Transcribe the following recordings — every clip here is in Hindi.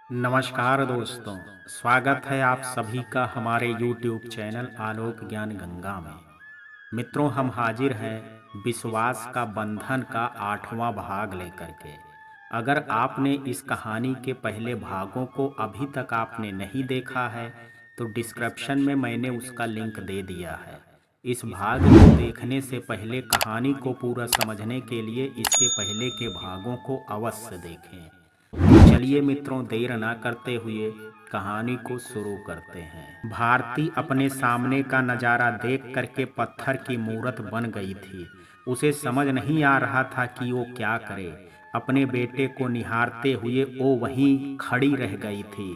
नमस्कार दोस्तों, स्वागत है आप सभी का हमारे YouTube चैनल आलोक ज्ञान गंगा में। मित्रों, हम हाजिर हैं विश्वास का बंधन का 8वां भाग लेकर के। अगर आपने इस कहानी के पहले भागों को अभी तक आपने नहीं देखा है तो डिस्क्रिप्शन में मैंने उसका लिंक दे दिया है। इस भाग को देखने से पहले कहानी को पूरा समझने के लिए इसके पहले के भागों को अवश्य देखें। तो चलिए मित्रों, देर ना करते हुए कहानी को शुरू करते हैं। भारती अपने सामने का नज़ारा देख करके पत्थर की मूरत बन गई थी। उसे समझ नहीं आ रहा था कि वो क्या करे। अपने बेटे को निहारते हुए वो वहीं खड़ी रह गई थी।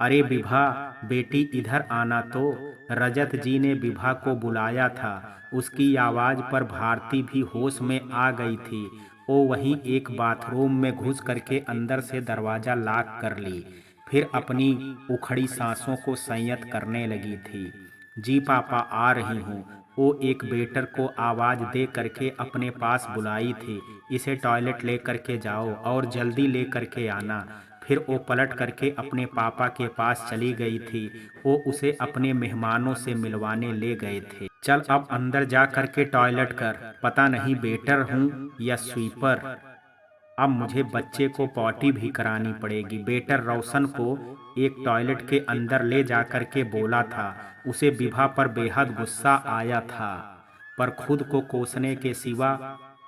अरे विभा, बेटी इधर आना तो। रजत जी ने विभा को बुलाया था। उसकी आवाज़ पर भारती भी होश में आ गई थी। वो वहीं एक बाथरूम में घुस करके अंदर से दरवाज़ा लॉक कर ली। फिर अपनी उखड़ी सांसों को संयत करने लगी थी। जी पापा, आ रही हूँ। वो एक वेटर को आवाज़ दे करके अपने पास बुलाई थी। इसे टॉयलेट ले करके जाओ और जल्दी ले करके आना। फिर वो पलट करके अपने पापा के पास चली गई थी। वो उसे अपने मेहमानों से मिलवाने ले गए थे। चल अब अंदर जा करके टॉयलेट कर। पता नहीं वेटर हूँ या स्वीपर, अब मुझे बच्चे को पॉटी भी करानी पड़ेगी। वेटर रोशन को एक टॉयलेट के अंदर ले जा करके बोला था। उसे विभा पर बेहद गुस्सा आया था, पर खुद को कोसने के सिवा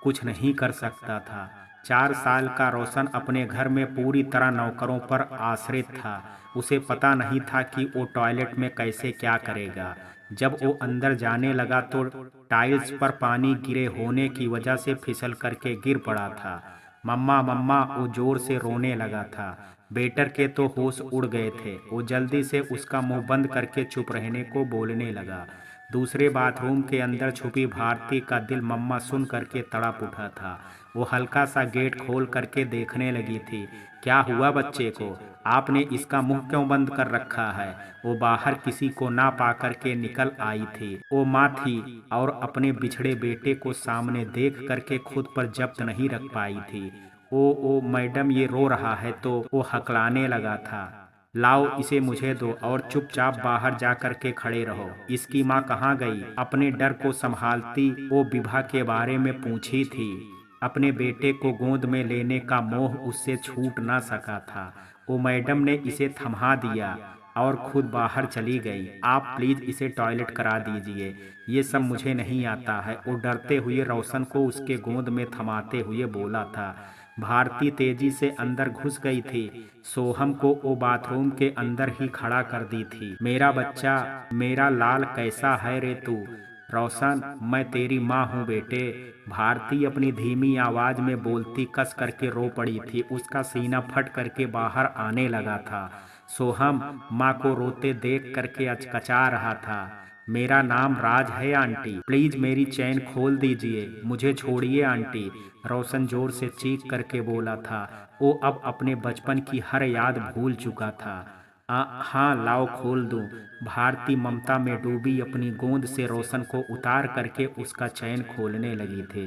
कुछ नहीं कर सकता था। 4 साल का रोशन अपने घर में पूरी तरह नौकरों पर आश्रित था। उसे पता नहीं था कि वो टॉयलेट में कैसे क्या करेगा। जब वो अंदर जाने लगा तो टाइल्स पर पानी गिरे होने की वजह से फिसल करके गिर पड़ा था। मम्मा मम्मा, वो जोर से रोने लगा था। बेटर के तो होश उड़ गए थे। वो जल्दी से उसका मुंह बंद करके चुप रहने को बोलने लगा। दूसरे बाथरूम के अंदर छुपी भारती का दिल मम्मा सुन करके तड़प उठा था। वो हल्का सा गेट खोल करके देखने लगी थी। क्या हुआ बच्चे को? आपने इसका मुंह क्यों बंद कर रखा है? वो बाहर किसी को ना पा करके निकल आई थी। वो माँ थी और अपने बिछड़े बेटे को सामने देख करके खुद पर जब्त नहीं रख पाई थी। ओ मैडम, ये रो रहा है। तो वो हकलाने लगा था। लाओ इसे मुझे दो और चुपचाप बाहर जा कर के खड़े रहो। इसकी माँ कहाँ गई? अपने डर को संभालती वो विभा के बारे में पूछी थी। अपने बेटे को गोद में लेने का मोह उससे छूट ना सका था। वो मैडम ने इसे थमा दिया और खुद बाहर चली गई। आप प्लीज इसे टॉयलेट करा दीजिए, ये सब मुझे नहीं आता है। वो डरते हुए रोशन को उसके गोद में थमाते हुए बोला था। भारती तेजी से अंदर घुस गई थी। सोहम को वो बाथरूम के अंदर ही खड़ा कर दी थी। मेरा बच्चा, मेरा लाल, कैसा है रे तू? रोशन, मैं तेरी माँ हूँ बेटे। भारती अपनी धीमी आवाज में बोलती कस करके रो पड़ी थी। उसका सीना फट करके बाहर आने लगा था। सोहम माँ को रोते देख करके अचकचा रहा था। मेरा नाम राज है आंटी, प्लीज मेरी चैन खोल दीजिए, मुझे छोड़िए आंटी। रोशन जोर से चीख करके बोला था। वो अब अपने बचपन की हर याद भूल चुका था। हाँ, लाओ खोल दूं। भारती ममता में डूबी अपनी गोंद से रोशन को उतार करके उसका चैन खोलने लगी थी।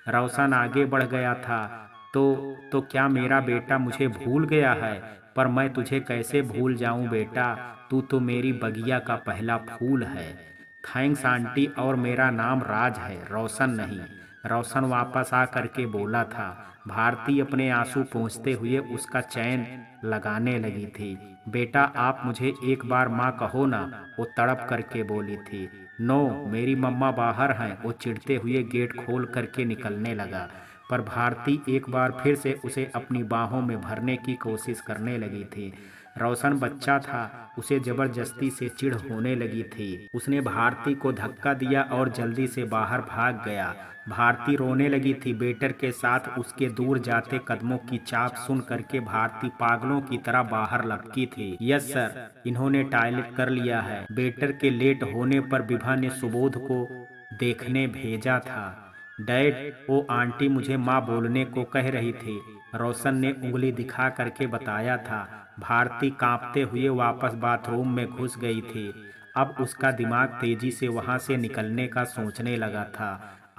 रोशन आगे बढ़ गया था। तो क्या मेरा बेटा मुझे भूल गया है? पर मैं तुझे कैसे भूल जाऊं बेटा, तू तो मेरी बगिया का पहला फूल है। थैंक्स आंटी, और मेरा नाम राज है, रोशन नहीं। रोशन वापस आ करके बोला था। भारती अपने आंसू पोंछते हुए उसका चैन लगाने लगी थी। बेटा, आप मुझे एक बार माँ कहो ना, वो तड़प करके बोली थी। नो, मेरी मम्मा बाहर हैं। वो चिढ़ते हुए गेट खोल करके निकलने लगा। पर भारती एक बार फिर से उसे अपनी बाहों में भरने की कोशिश करने लगी थी। रोशन बच्चा था, उसे जबरदस्ती से चिढ़ होने लगी थी। उसने भारती को धक्का दिया और जल्दी से बाहर भाग गया। भारती रोने लगी थी। बेटर के साथ उसके दूर जाते कदमों की चाप सुन करके भारती पागलों की तरह बाहर लपकी थी। यस सर, इन्होंने टॉयलेट कर लिया है। बेटर के लेट होने पर विभा ने सुबोध को देखने भेजा था। डैड, वो आंटी मुझे माँ बोलने को कह रही थी, रोशन ने उंगली दिखा करके बताया था। भारती कांपते हुए वापस बाथरूम में घुस गई थी। अब उसका दिमाग तेजी से वहां से निकलने का सोचने लगा था।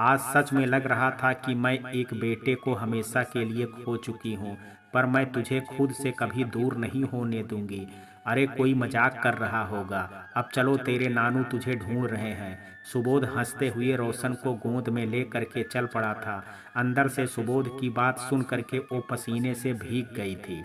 आज सच में लग रहा था कि मैं एक बेटे को हमेशा के लिए खो चुकी हूँ। पर मैं तुझे खुद से कभी दूर नहीं होने दूंगी। अरे कोई मजाक कर रहा होगा, अब चलो तेरे नानू तुझे ढूंढ रहे हैं। सुबोध हंसते हुए रोशन को गोद में ले करके चल पड़ा था। अंदर से सुबोध की बात सुन करके वो पसीने से भीग गई थी।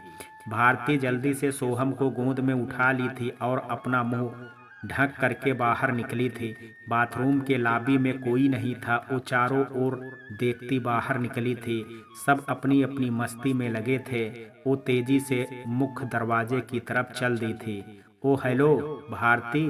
भारती जल्दी से सोहम को गोद में उठा ली थी और अपना मुंह ढक करके बाहर निकली थी। बाथरूम के लॉबी में कोई नहीं था। वो चारों ओर देखती बाहर निकली थी। सब अपनी अपनी मस्ती में लगे थे। वो तेजी से मुख्य दरवाजे की तरफ चल दी थी। ओ हेलो भारती,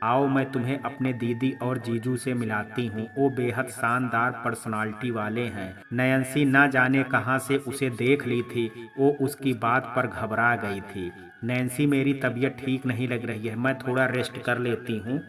आओ मैं तुम्हें अपने दीदी और जीजू से मिलाती हूँ। वो बेहद शानदार पर्सनालिटी वाले हैं। नयंसी न जाने कहाँ से उसे देख ली थी। वो उसकी बात पर घबरा गई थी। नैन्सी मेरी तबीयत ठीक नहीं लग रही है, मैं थोड़ा रेस्ट कर लेती हूँ,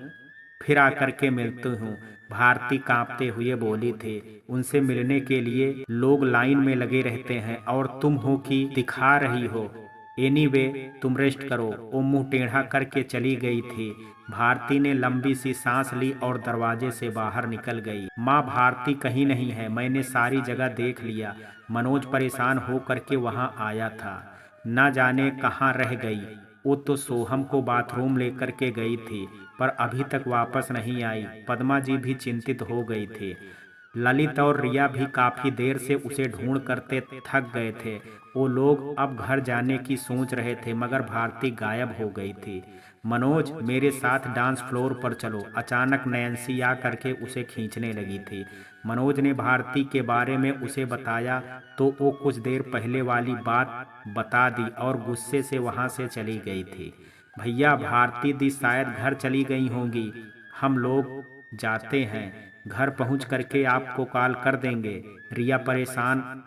फिर आकर के मिलती हूँ। भारती कांपते हुए बोली थी। उनसे मिलने के लिए लोग लाइन में लगे रहते हैं और तुम हो कि दिखा रही हो। एनीवे तुम रेस्ट करो। वो मुंह टेढ़ा करके चली गई थी। भारती ने लंबी सी सांस ली और दरवाजे से बाहर निकल गई। माँ भारती कहीं नहीं है, मैंने सारी जगह देख लिया। मनोज परेशान हो करके वहाँ आया था, न जाने कहाँ रह गई। वो तो सोहम को बाथरूम लेकर के गई थी, पर अभी तक वापस नहीं आई। पद्मा जी भी चिंतित हो गई थी। ललित और रिया भी काफी देर से उसे ढूंढ करते थक गए थे। वो लोग अब घर जाने की सोच रहे थे, मगर भारती गायब हो गई थी। मनोज मेरे साथ डांस फ्लोर पर चलो, अचानक नैन्सी आ करके उसे खींचने लगी थी। मनोज ने भारती के बारे में उसे बताया तो वो कुछ देर पहले वाली बात बता दी और गुस्से से वहां से चली गई थी। भैया भारती दी शायद घर चली गई होंगी, हम लोग जाते हैं, घर पहुंच करके आपको कॉल कर देंगे। रिया परेशान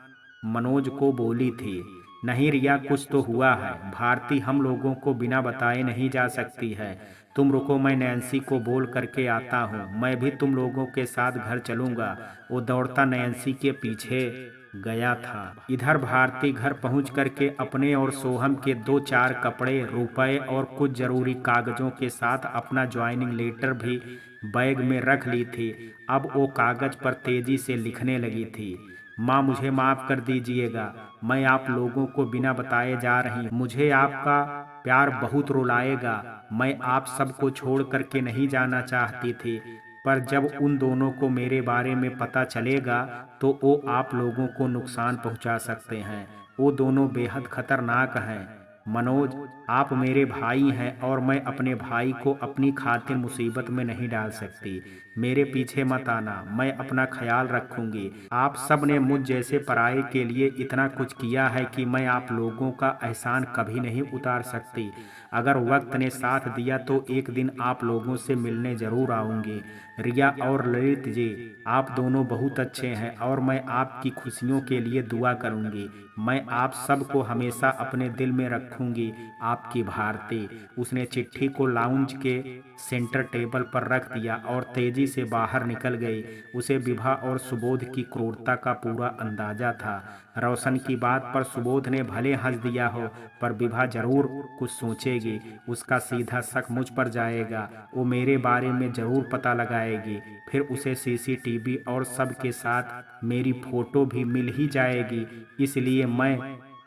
मनोज को बोली थी। नहीं रिया, कुछ तो हुआ है। भारती हम लोगों को बिना बताए नहीं जा सकती है। तुम रुको, मैं नैन्सी को बोल करके आता हूँ। मैं भी तुम लोगों के साथ घर चलूंगा। वो दौड़ता नैन्सी के पीछे गया था। इधर भारती घर पहुंच करके अपने और सोहम के दो चार कपड़े, रुपए और कुछ जरूरी कागजों के साथ अपना ज्वाइनिंग लेटर भी बैग में रख ली थी। अब वो कागज पर तेजी से लिखने लगी थी। माँ मुझे माफ कर दीजिएगा, मैं आप लोगों को बिना बताए जा रही हूँ। मुझे आपका प्यार बहुत रुलाएगा। मैं आप सबको छोड़ करके नहीं जाना चाहती थी, पर जब उन दोनों को मेरे बारे में पता चलेगा तो वो आप लोगों को नुकसान पहुंचा सकते हैं। वो दोनों बेहद खतरनाक हैं। मनोज आप मेरे भाई हैं और मैं अपने भाई को अपनी खातिर मुसीबत में नहीं डाल सकती। मेरे पीछे मत आना, मैं अपना ख्याल रखूंगी। आप सब ने मुझ जैसे पराये के लिए इतना कुछ किया है कि मैं आप लोगों का एहसान कभी नहीं उतार सकती। अगर वक्त ने साथ दिया तो एक दिन आप लोगों से मिलने जरूर आऊंगी। रिया और ललित जी, आप दोनों बहुत अच्छे हैं और मैं आपकी खुशियों के लिए दुआ करूंगी। मैं आप सबको हमेशा अपने दिल में रखूंगी। आपकी भारती। उसने चिट्ठी को लाउंज के सेंटर टेबल पर रख दिया और तेजी से बाहर निकल गई। उसे विभा और सुबोध की क्रूरता का पूरा अंदाजा था। रोशन की बात पर सुबोध ने भले हंस दिया हो, पर विभा जरूर कुछ सोचेगी। उसका सीधा शक मुझ पर जाएगा। वो मेरे बारे में जरूर पता लगाएगी, फिर उसे सीसीटीवी और सबके साथ मेरी फोटो भी मिल ही जाएगी। इसलिए मैं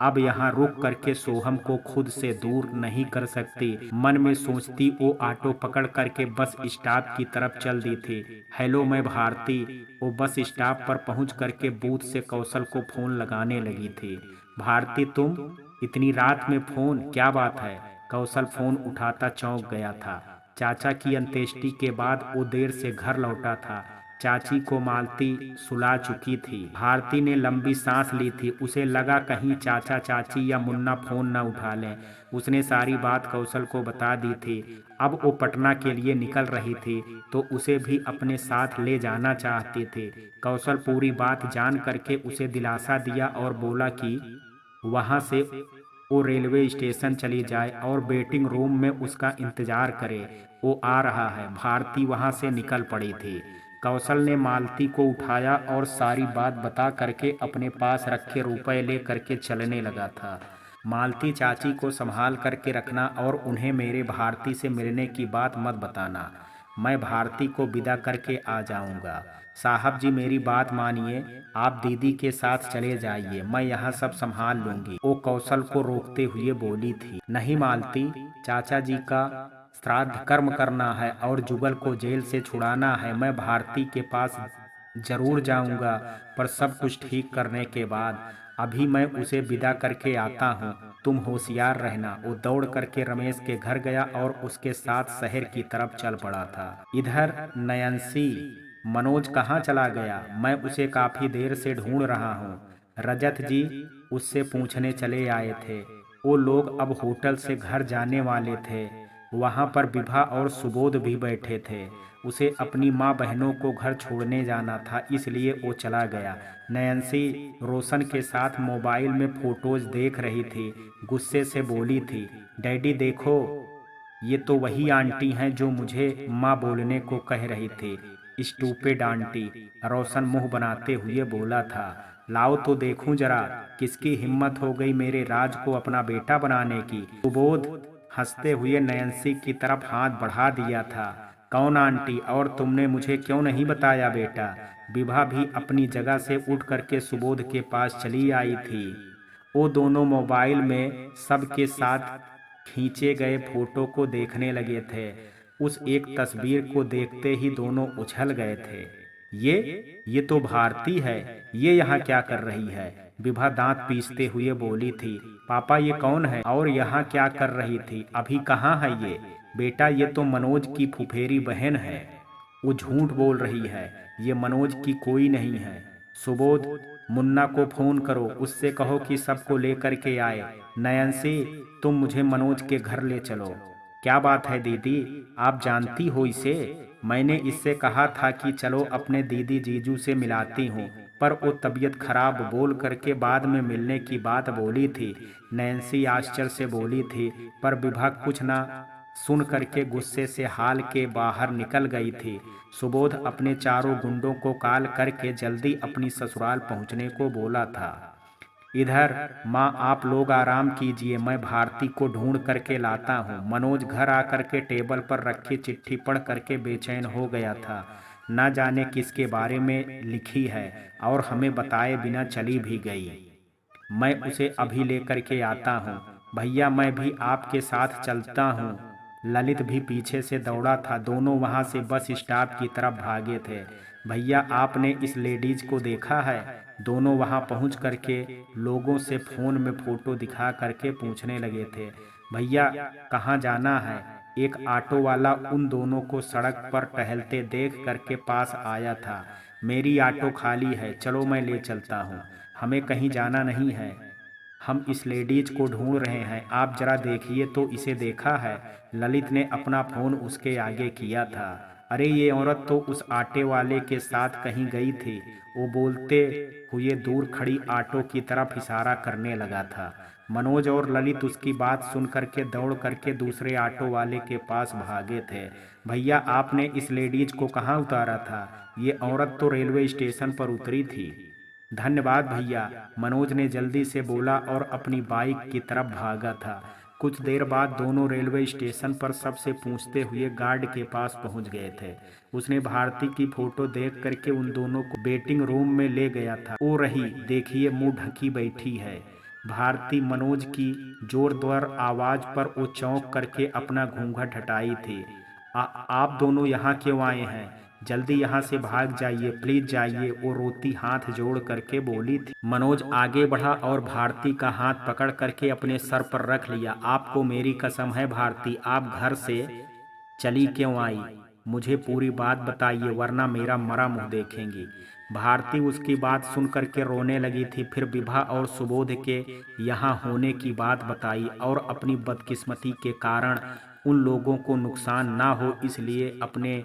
अब यहाँ रुक करके सोहम को खुद से दूर नहीं कर सकती। मन में सोचती वो ऑटो पकड़ करके बस स्टॉप की तरफ चल दी थी। हेलो मैं भारती। वो बस स्टॉप पर पहुँच करके बूथ से कौशल को फोन लगाने लगी थी। भारती तुम इतनी रात में फोन, क्या बात है? कौशल फोन उठाता चौंक गया था। चाचा की अंत्येष्टि के बाद वो देर से घर लौटा था। चाची को मालती सुला चुकी थी। भारती ने लंबी सांस ली थी। उसे लगा कहीं चाचा चाची या मुन्ना फोन न उठा लें। उसने सारी बात कौशल को बता दी थी। अब वो पटना के लिए निकल रही थी तो उसे भी अपने साथ ले जाना चाहती थी। कौशल पूरी बात जान करके उसे दिलासा दिया और बोला कि वहां से वो रेलवे स्टेशन चली जाए और वेटिंग रूम में उसका इंतजार करे, वो आ रहा है। भारती वहां से निकल पड़ी थी। कौशल ने मालती को उठाया और सारी बात बता करके अपने पास रखे रुपए ले करके चलने लगा था। मालती चाची को संभाल करके रखना और उन्हें मेरे भारती से मिलने की बात मत बताना। मैं भारती को विदा करके आ जाऊंगा। साहब जी मेरी बात मानिए, आप दीदी के साथ चले जाइए, मैं यहाँ सब संभाल लूंगी, वो कौशल को रोकते हुए बोली थी। नहीं मालती, चाचा जी का श्राद्ध कर्म करना है और जुगल को जेल से छुड़ाना है। मैं भारती के पास जरूर जाऊंगा, पर सब कुछ ठीक करने के बाद। अभी मैं उसे विदा करके आता हूँ, तुम होशियार रहना। वो दौड़ करके रमेश के घर गया और उसके साथ शहर की तरफ चल पड़ा था। इधर नयंसी, मनोज कहाँ चला गया? मैं उसे काफी देर से ढूंढ रहा हूँ। रजत जी उससे पूछने चले आए थे। वो लोग अब होटल से घर जाने वाले थे। वहां पर विभा और सुबोध भी बैठे थे। उसे अपनी माँ बहनों को घर छोड़ने जाना था, इसलिए वो चला गया। नयंसी रोशन के साथ मोबाइल में फोटोज देख रही थी। गुस्से से बोली थी, डैडी देखो, ये तो वही आंटी हैं जो मुझे माँ बोलने को कह रही थी। स्टूपिड आंटी, रोशन मुंह बनाते हुए बोला था। लाओ तो देखूं जरा, किसकी हिम्मत हो गई मेरे राज को अपना बेटा बनाने की। सुबोध हंसते हुए नयंसी की तरफ हाथ बढ़ा दिया था। कौन आंटी, और तुमने मुझे क्यों नहीं बताया बेटा? विभा भी अपनी जगह से उठ करके सुबोध के पास चली आई थी। वो दोनों मोबाइल में सबके साथ खींचे गए फोटो को देखने लगे थे। उस एक तस्वीर को देखते ही दोनों उछल गए थे। ये तो भारती है, ये यहाँ क्या कर रही है? विभा दांत पीसते हुए बोली थी। पापा ये कौन है और यहाँ क्या कर रही थी? अभी कहाँ है ये? बेटा ये तो मनोज की फुफेरी बहन है। वो झूठ बोल रही है, ये मनोज की कोई नहीं है। सुबोध, मुन्ना को फोन करो, उससे कहो कि सबको लेकर के आए। नयंसी, तुम मुझे मनोज के घर ले चलो। क्या बात है दीदी, आप जानती हो इसे? मैंने इससे कहा था कि चलो अपने दीदी जीजू से मिलाती हूँ, पर वो तबीयत खराब बोल करके बाद में मिलने की बात बोली थी। नैन्सी आश्चर्य से बोली थी, पर विभा कुछ ना सुन करके गुस्से से हाल के बाहर निकल गई थी। सुबोध अपने चारों गुंडों को कॉल करके जल्दी अपनी ससुराल पहुंचने को बोला था। इधर माँ, आप लोग आराम कीजिए, मैं भारती को ढूंढ करके लाता हूँ। मनोज घर आकर के टेबल पर रखी चिट्ठी पढ़ करके बेचैन हो गया था। न जाने किसके बारे में लिखी है और हमें बताए बिना चली भी गई। मैं उसे अभी लेकर के आता हूँ। भैया मैं भी आपके साथ चलता हूँ। ललित भी पीछे से दौड़ा था। दोनों वहाँ से बस स्टॉप की तरफ भागे थे। भैया आपने इस लेडीज को देखा है? दोनों वहां पहुंच करके लोगों से फोन में फोटो दिखा करके पूछने लगे थे। भैया कहाँ जाना है? एक ऑटो वाला उन दोनों को सड़क पर टहलते देख करके पास आया था। मेरी ऑटो खाली है, चलो मैं ले चलता हूँ, हमें कहीं जाना नहीं है। हम इस लेडीज को ढूंढ रहे हैं, आप जरा देखिए तो इसे देखा है? ललित ने अपना फोन उसके आगे किया था। अरे ये औरत तो उस आटे वाले के साथ कहीं गई थी, वो बोलते हुए दूर खड़ी ऑटो की तरफ इशारा करने लगा था। मनोज और ललित उसकी बात सुन करके दौड़ करके दूसरे ऑटो वाले के पास भागे थे। भैया आपने इस लेडीज को कहाँ उतारा था? ये औरत तो रेलवे स्टेशन पर उतरी थी। धन्यवाद भैया, मनोज ने जल्दी से बोला और अपनी बाइक की तरफ भागा था। कुछ देर बाद दोनों रेलवे स्टेशन पर सबसे पूछते हुए गार्ड के पास पहुंच गए थे। उसने भारती की फोटो देख करके उन दोनों को वेटिंग रूम में ले गया था। ओ रही देखिए, मुंह ढकी बैठी है। भारती मनोज की जोरदार आवाज पर वो चौंक करके अपना घूंघट हटाई थी। आप दोनों यहाँ क्यों आए हैं? जल्दी यहाँ से भाग जाइए, प्लीज जाइए, वो रोती हाथ जोड़ करके बोली थी। मनोज आगे बढ़ा और भारती का हाथ पकड़ करके अपने सर पर रख लिया। आपको मेरी कसम है भारती, आप घर से चली क्यों आई? मुझे पूरी बात बताइए, वरना मेरा मरा मुंह देखेंगी। भारती उसकी बात सुन करके रोने लगी थी। फिर विभा और सुबोध के यहाँ होने की बात बताई और अपनी बदकिस्मती के कारण उन लोगों को नुकसान ना हो इसलिए अपने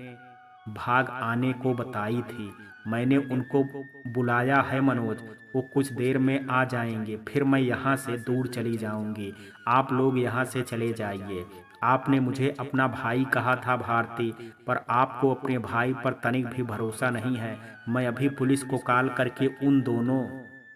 भाग आने को बताई थी। मैंने उनको बुलाया है मनोज, वो कुछ देर में आ जाएंगे, फिर मैं यहाँ से दूर चली जाऊंगी। आप लोग यहाँ से चले जाइए। आपने मुझे अपना भाई कहा था भारती, पर आपको अपने भाई पर तनिक भी भरोसा नहीं है। मैं अभी पुलिस को कॉल करके उन दोनों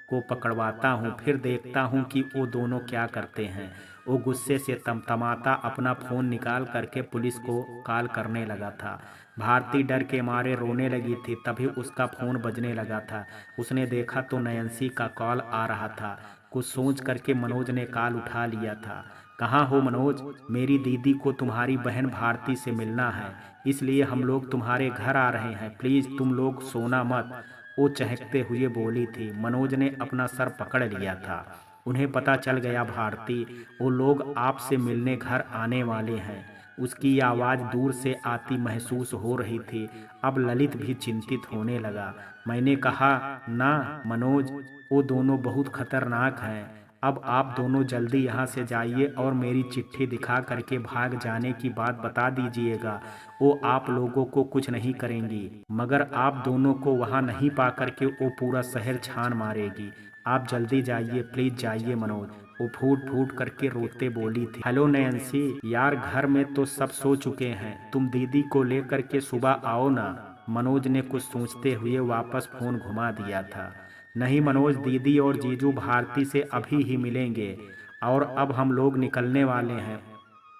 को पकड़वाता हूँ, फिर देखता हूँ कि वो दोनों क्या करते हैं। वो गुस्से से तमतमाता अपना फ़ोन निकाल करके पुलिस को कॉल करने लगा था। भारती डर के मारे रोने लगी थी। तभी उसका फ़ोन बजने लगा था। उसने देखा तो नयंसी का कॉल आ रहा था। कुछ सोच करके मनोज ने कॉल उठा लिया था। कहाँ हो मनोज? मेरी दीदी को तुम्हारी बहन भारती से मिलना है, इसलिए हम लोग तुम्हारे घर आ रहे हैं। प्लीज़ तुम लोग सोना मत, वो चहकते हुए बोली थी। मनोज ने अपना सर पकड़ लिया था। उन्हें पता चल गया भारती, वो लोग आपसे मिलने घर आने वाले हैं। उसकी आवाज़ दूर से आती महसूस हो रही थी। अब ललित भी चिंतित होने लगा। मैंने कहा ना मनोज, वो दोनों बहुत खतरनाक हैं। अब आप दोनों जल्दी यहाँ से जाइए और मेरी चिट्ठी दिखा करके भाग जाने की बात बता दीजिएगा। वो आप लोगों को कुछ नहीं करेंगी, मगर आप दोनों को वहाँ नहीं पा करके वो पूरा शहर छान मारेगी। आप जल्दी जाइए, प्लीज जाइए मनोज, वो फूट फूट करके रोते बोली थी। हेलो नैन्सी, यार घर में तो सब सो चुके हैं, तुम दीदी को लेकर के सुबह आओ ना। मनोज ने कुछ सोचते हुए वापस फोन घुमा दिया था। नहीं मनोज, दीदी और जीजू भारती से अभी ही मिलेंगे और अब हम लोग निकलने वाले हैं,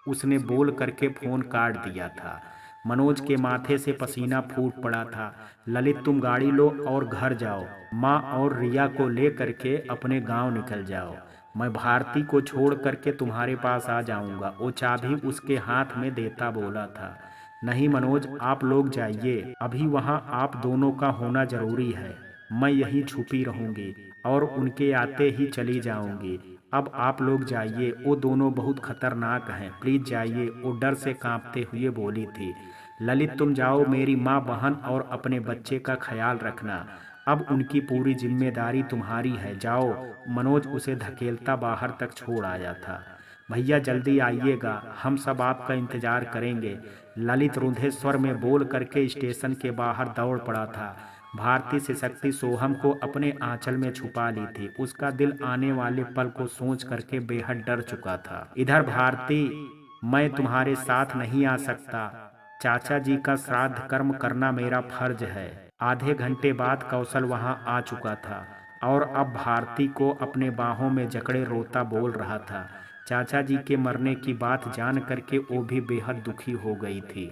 उसने बोल करके फोन काट दिया था। मनोज के माथे से पसीना फूट पड़ा था। ललित तुम गाड़ी लो और घर जाओ, माँ और रिया को ले करके अपने गांव निकल जाओ। मैं भारती को छोड़ करके तुम्हारे पास आ जाऊंगा, वो चाबी उसके हाथ में देता बोला था। नहीं मनोज, आप लोग जाइए, अभी वहाँ आप दोनों का होना जरूरी है। मैं यहीं छुपी रहूंगी और उनके आते ही चली जाऊंगी। अब आप लोग जाइए, वो दोनों बहुत खतरनाक हैं, प्लीज जाइए, वो डर से कांपते हुए बोली थी। ललित तुम जाओ, मेरी माँ बहन और अपने बच्चे का ख्याल रखना। अब उनकी पूरी जिम्मेदारी तुम्हारी है, जाओ। मनोज उसे धकेलता बाहर तक छोड़ आया था। भैया जल्दी आइएगा, हम सब आपका इंतजार करेंगे, ललित रुंधे स्वर में बोल करके स्टेशन के बाहर दौड़ पड़ा था। भारती से शक्ति सोहम को अपने आंचल में छुपा ली थी। उसका दिल आने वाले पल को सोच करके बेहद डर चुका था। इधर भारती, मैं तुम्हारे साथ नहीं आ सकता, चाचा जी का श्राद्ध कर्म करना मेरा फर्ज है। आधे घंटे बाद कौशल वहां आ चुका था और अब भारती को अपने बाहों में जकड़े रोता बोल रहा था। चाचा जी के मरने की बात जान करके वो भी बेहद दुखी हो गई थी।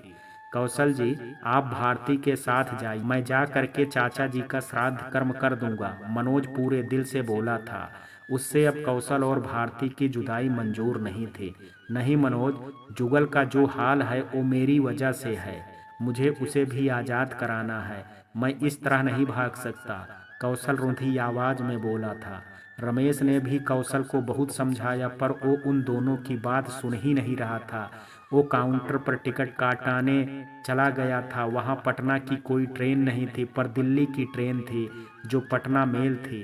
कौशल जी, आप भारती के साथ जाइए, मैं जा करके चाचा जी का श्राद्ध कर्म कर दूंगा, मनोज पूरे दिल से बोला था। उससे अब कौशल और भारती की जुदाई मंजूर नहीं थी। नहीं मनोज, जुगल का जो हाल है वो मेरी वजह से है, मुझे उसे भी आज़ाद कराना है, मैं इस तरह नहीं भाग सकता, कौशल रूंधी आवाज़ में बोला था। रमेश ने भी कौशल को बहुत समझाया पर वो उन दोनों की बात सुन ही नहीं रहा था। वो काउंटर पर टिकट काटाने चला गया था। वहाँ पटना की कोई ट्रेन नहीं थी पर दिल्ली की ट्रेन थी जो पटना मेल थी।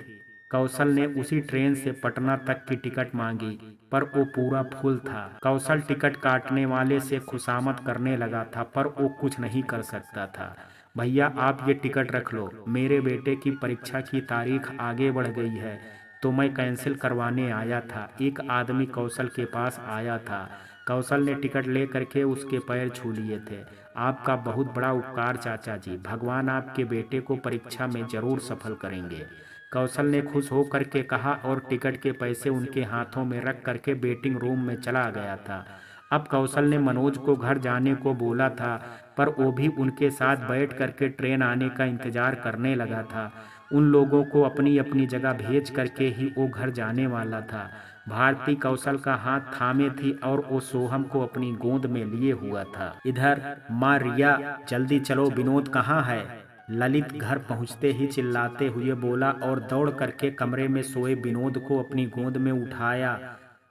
कौशल ने उसी ट्रेन से पटना तक की टिकट मांगी पर वो पूरा फुल था। कौशल टिकट काटने वाले से खुशामद करने लगा था पर वो कुछ नहीं कर सकता था। भैया आप ये टिकट रख लो, मेरे बेटे की परीक्षा की तारीख आगे बढ़ गई है तो मैं कैंसिल करवाने आया था। एक आदमी कौशल के पास आया था। कौशल ने टिकट ले करके उसके पैर छू लिए थे। आपका बहुत बड़ा उपकार चाचा जी, भगवान आपके बेटे को परीक्षा में जरूर सफल करेंगे, कौशल ने खुश होकर के कहा और टिकट के पैसे उनके हाथों में रख करके वेटिंग रूम में चला गया था। अब कौशल ने मनोज को घर जाने को बोला था पर वो भी उनके साथ बैठ करके ट्रेन आने का इंतजार करने लगा था। उन लोगों को अपनी अपनी जगह भेज करके ही वो घर जाने वाला था। भारती कौशल का हाथ थामे थी और वो सोहम को अपनी गोद में लिए हुआ था। इधर माँ रिया, जल्दी चलो, विनोद कहाँ है? ललित घर पहुंचते ही चिल्लाते हुए बोला और दौड़ करके कमरे में सोए विनोद को अपनी गोद में उठाया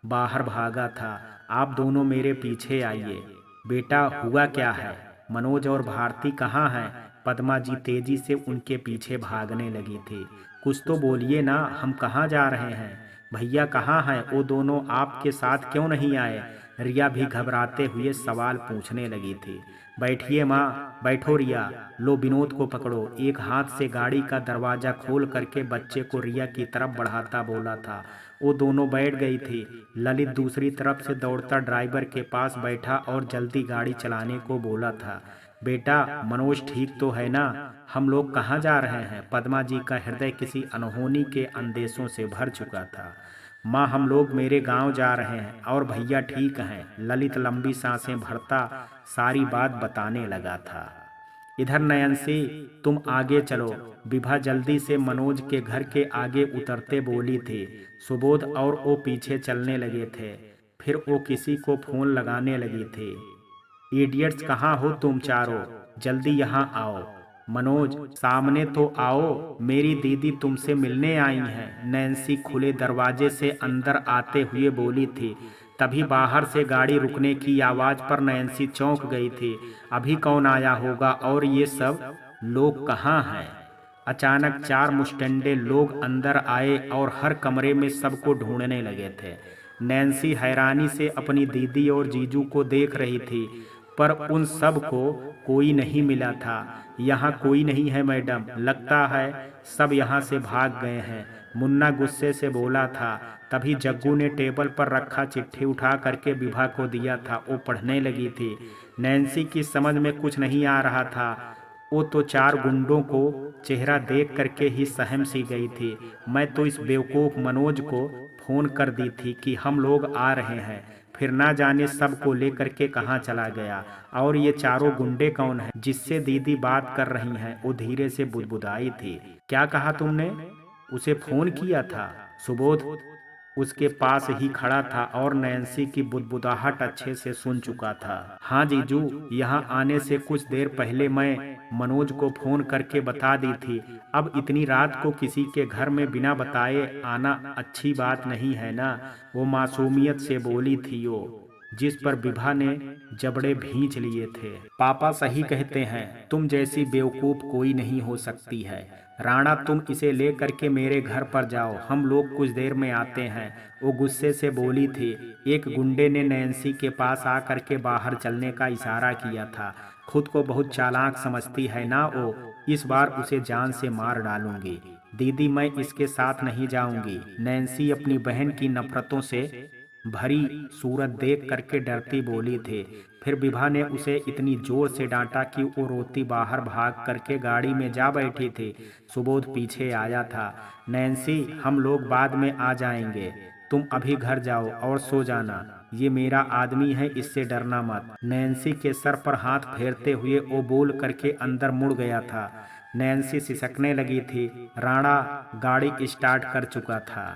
बाहर भागा था। आप दोनों मेरे पीछे आइए। बेटा हुआ क्या है? मनोज और भारती कहाँ हैं? पद्मा जी तेजी से उनके पीछे भागने लगी थी। कुछ तो बोलिए ना, हम कहाँ जा रहे हैं? भैया कहाँ हैं? वो दोनों आपके साथ क्यों नहीं आए? रिया भी घबराते हुए सवाल पूछने लगी थी। बैठिए माँ, बैठो रिया, लो विनोद को पकड़ो। एक हाथ से गाड़ी का दरवाजा खोल करके बच्चे को रिया की तरफ बढ़ाता बोला था। वो दोनों बैठ गई थी। ललित दूसरी तरफ से दौड़ता ड्राइवर के पास बैठा और जल्दी गाड़ी चलाने को बोला था। बेटा मनोज ठीक तो है ना? हम लोग कहाँ जा रहे हैं? पद्मा जी का हृदय किसी अनहोनी के अंदेशों से भर चुका था। माँ हम लोग मेरे गांव जा रहे हैं और भैया ठीक हैं। ललित लंबी सांसें भरता सारी बात बताने लगा था। इधर नयनसी तुम आगे चलो। विभा जल्दी से मनोज के घर के आगे उतरते बोली थी। सुबोध और वो पीछे चलने लगे थे। फिर वो किसी को फोन लगाने लगी थी। इडियट्स कहाँ हो तुम चारों, जल्दी यहाँ आओ। मनोज सामने तो आओ, मेरी दीदी तुमसे मिलने आई हैं। नैन्सी खुले दरवाजे से अंदर आते हुए बोली थी। तभी बाहर से गाड़ी रुकने की आवाज पर नैन्सी चौंक गई थी। अभी कौन आया होगा और ये सब लोग कहाँ हैं? अचानक चार मुस्टंडे लोग अंदर आए और हर कमरे में सबको ढूंढने लगे थे। नैन्सी हैरानी से अपनी दीदी और जीजू को देख रही थी, पर उन सब को कोई नहीं मिला था। यहाँ कोई नहीं है मैडम, लगता है सब यहाँ से भाग गए हैं, मुन्ना गुस्से से बोला था। तभी जग्गू ने टेबल पर रखा चिट्ठी उठा करके विभा को दिया था। वो पढ़ने लगी थी। नैन्सी की समझ में कुछ नहीं आ रहा था। वो तो चार गुंडों को चेहरा देख करके ही सहम सी गई थी। मैं तो इस बेवकूफ़ मनोज को फोन कर दी थी कि हम लोग आ रहे हैं, फिर ना जाने सबको लेकर के कहाँ चला गया। और ये चारों गुंडे कौन हैं जिससे दीदी बात कर रही हैं? वो धीरे से बुदबुदाई थी। क्या कहा तुमने? उसे फोन किया था? सुबोध उसके पास ही खड़ा था और नैन्सी की बुदबुदाहट अच्छे से सुन चुका था। हाँ जीजू, यहाँ आने से कुछ देर पहले मैं मनोज को फोन करके बता दी थी। अब इतनी रात को किसी के घर में बिना बताए आना अच्छी बात नहीं है ना, वो मासूमियत से बोली थी वो, जिस पर विभा ने जबड़े भींच लिए थे। पापा सही कहते हैं, तुम जैसी बेवकूफ कोई नहीं हो सकती है। राणा तुम इसे ले करके मेरे घर पर जाओ, हम लोग कुछ देर में आते हैं, वो गुस्से से बोली थी। एक गुंडे ने नैन्सी के पास आकर के बाहर चलने का इशारा किया था। खुद को बहुत चालाक समझती है ना वो, इस बार उसे जान से मार डालूंगी। दीदी मैं इसके साथ नहीं जाऊंगी। नैन्सी अपनी बहन की नफरतों से भरी सूरत देख करके डरती बोली थी। फिर विभा ने उसे इतनी जोर से डांटा कि वो रोती बाहर भाग करके गाड़ी में जा बैठी थी। सुबोध पीछे आया था। नैन्सी हम लोग बाद में आ जाएंगे, तुम अभी घर जाओ और सो जाना। ये मेरा आदमी है, इससे डरना मत। नैन्सी के सर पर हाथ फेरते हुए वो बोल करके अंदर मुड़ गया था। नैन्सी सिसकने लगी थी। राणा गाड़ी स्टार्ट कर चुका था।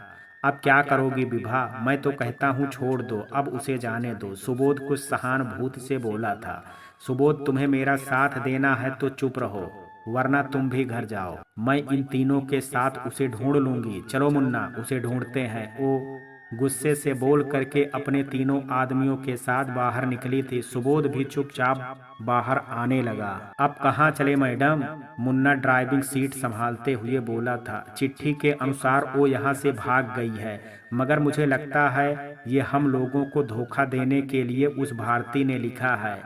अब क्या करोगी विभा? मैं तो कहता हूँ छोड़ दो, अब उसे जाने दो। सुबोध कुछ सहानुभूति से बोला था। सुबोध तुम्हें मेरा साथ देना है तो चुप रहो, वरना तुम भी घर जाओ। मैं इन तीनों के साथ उसे ढूंढ लूंगी। चलो मुन्ना, उसे ढूंढते हैं। वो गुस्से से बोल करके अपने तीनों आदमियों के साथ बाहर निकली थी। सुबोध भी चुपचाप बाहर आने लगा। अब कहाँ चले मैडम? मुन्ना ड्राइविंग सीट संभालते हुए बोला था। चिट्ठी के अनुसार वो यहाँ से भाग गई है, मगर मुझे लगता है ये हम लोगों को धोखा देने के लिए उस भारती ने लिखा है।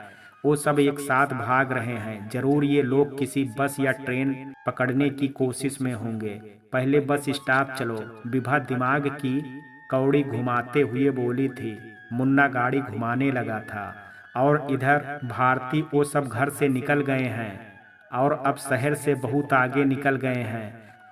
वो सब एक साथ भाग रहे हैं, जरूर ये लोग किसी बस या ट्रेन पकड़ने की कोशिश में होंगे। पहले बस स्टॉप चलो। विभा दिमाग की कौड़ी घुमाते हुए बोली थी। मुन्ना गाड़ी घुमाने लगा था। और इधर भारती वो सब घर से निकल गए हैं और अब शहर से बहुत आगे निकल गए हैं।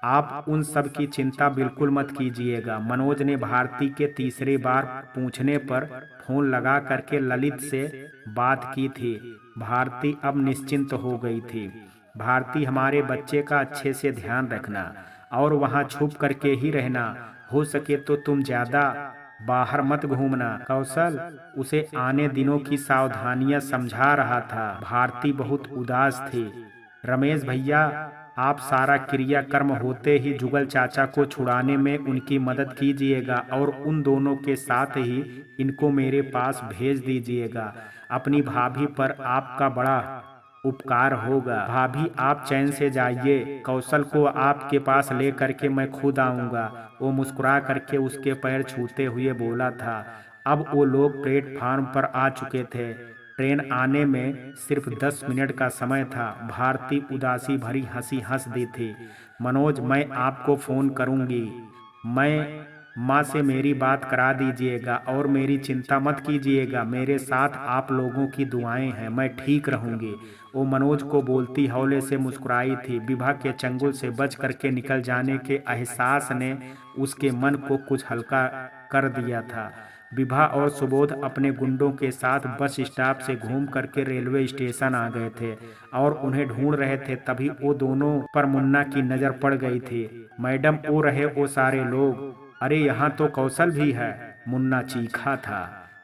आप उन सब की चिंता बिल्कुल मत कीजिएगा। मनोज ने भारती के तीसरी बार पूछने पर फोन लगा करके ललित से बात की थी। भारती अब निश्चिंत हो गई थी। भारती हमारे बच्चे का अच्छे से ध्यान रखना और वहाँ छुप करके ही रहना। हो सके तो तुम ज्यादा बाहर मत घूमना। कौशल उसे आने दिनों की सावधानियां समझा रहा था। भारती बहुत उदास थी। रमेश भैया, आप सारा क्रियाकर्म होते ही जुगल चाचा को छुड़ाने में उनकी मदद कीजिएगा और उन दोनों के साथ ही इनको मेरे पास भेज दीजिएगा। अपनी भाभी पर आपका बड़ा उपकार होगा। भाभी आप चैन से जाइए, कौशल को आपके पास ले करके मैं खुद आऊँगा। वो मुस्कुरा करके उसके पैर छूते हुए बोला था। अब वो लोग प्लेटफार्म पर आ चुके थे। ट्रेन आने में सिर्फ 10 मिनट का समय था। भारती उदासी भरी हंसी हंस दी थी। मनोज मैं आपको फ़ोन करूँगी, मैं माँ से मेरी बात करा दीजिएगा और मेरी चिंता मत कीजिएगा। मेरे साथ आप लोगों की दुआएं हैं, मैं ठीक रहूँगी। वो मनोज को बोलती हौले से मुस्कुराई थी। विभा के चंगुल से बच करके निकल जाने के एहसास ने उसके मन को कुछ हल्का कर दिया था। विभा और सुबोध अपने गुंडों के साथ बस स्टॉप से घूम करके रेलवे स्टेशन आ गए थे और उन्हें ढूंढ रहे थे। तभी वो दोनों पर मुन्ना की नजर पड़ गई थी। मैडम, वो रहे वो सारे लोग। अरे यहाँ तो कौशल भी है, मुन्ना चीखा था।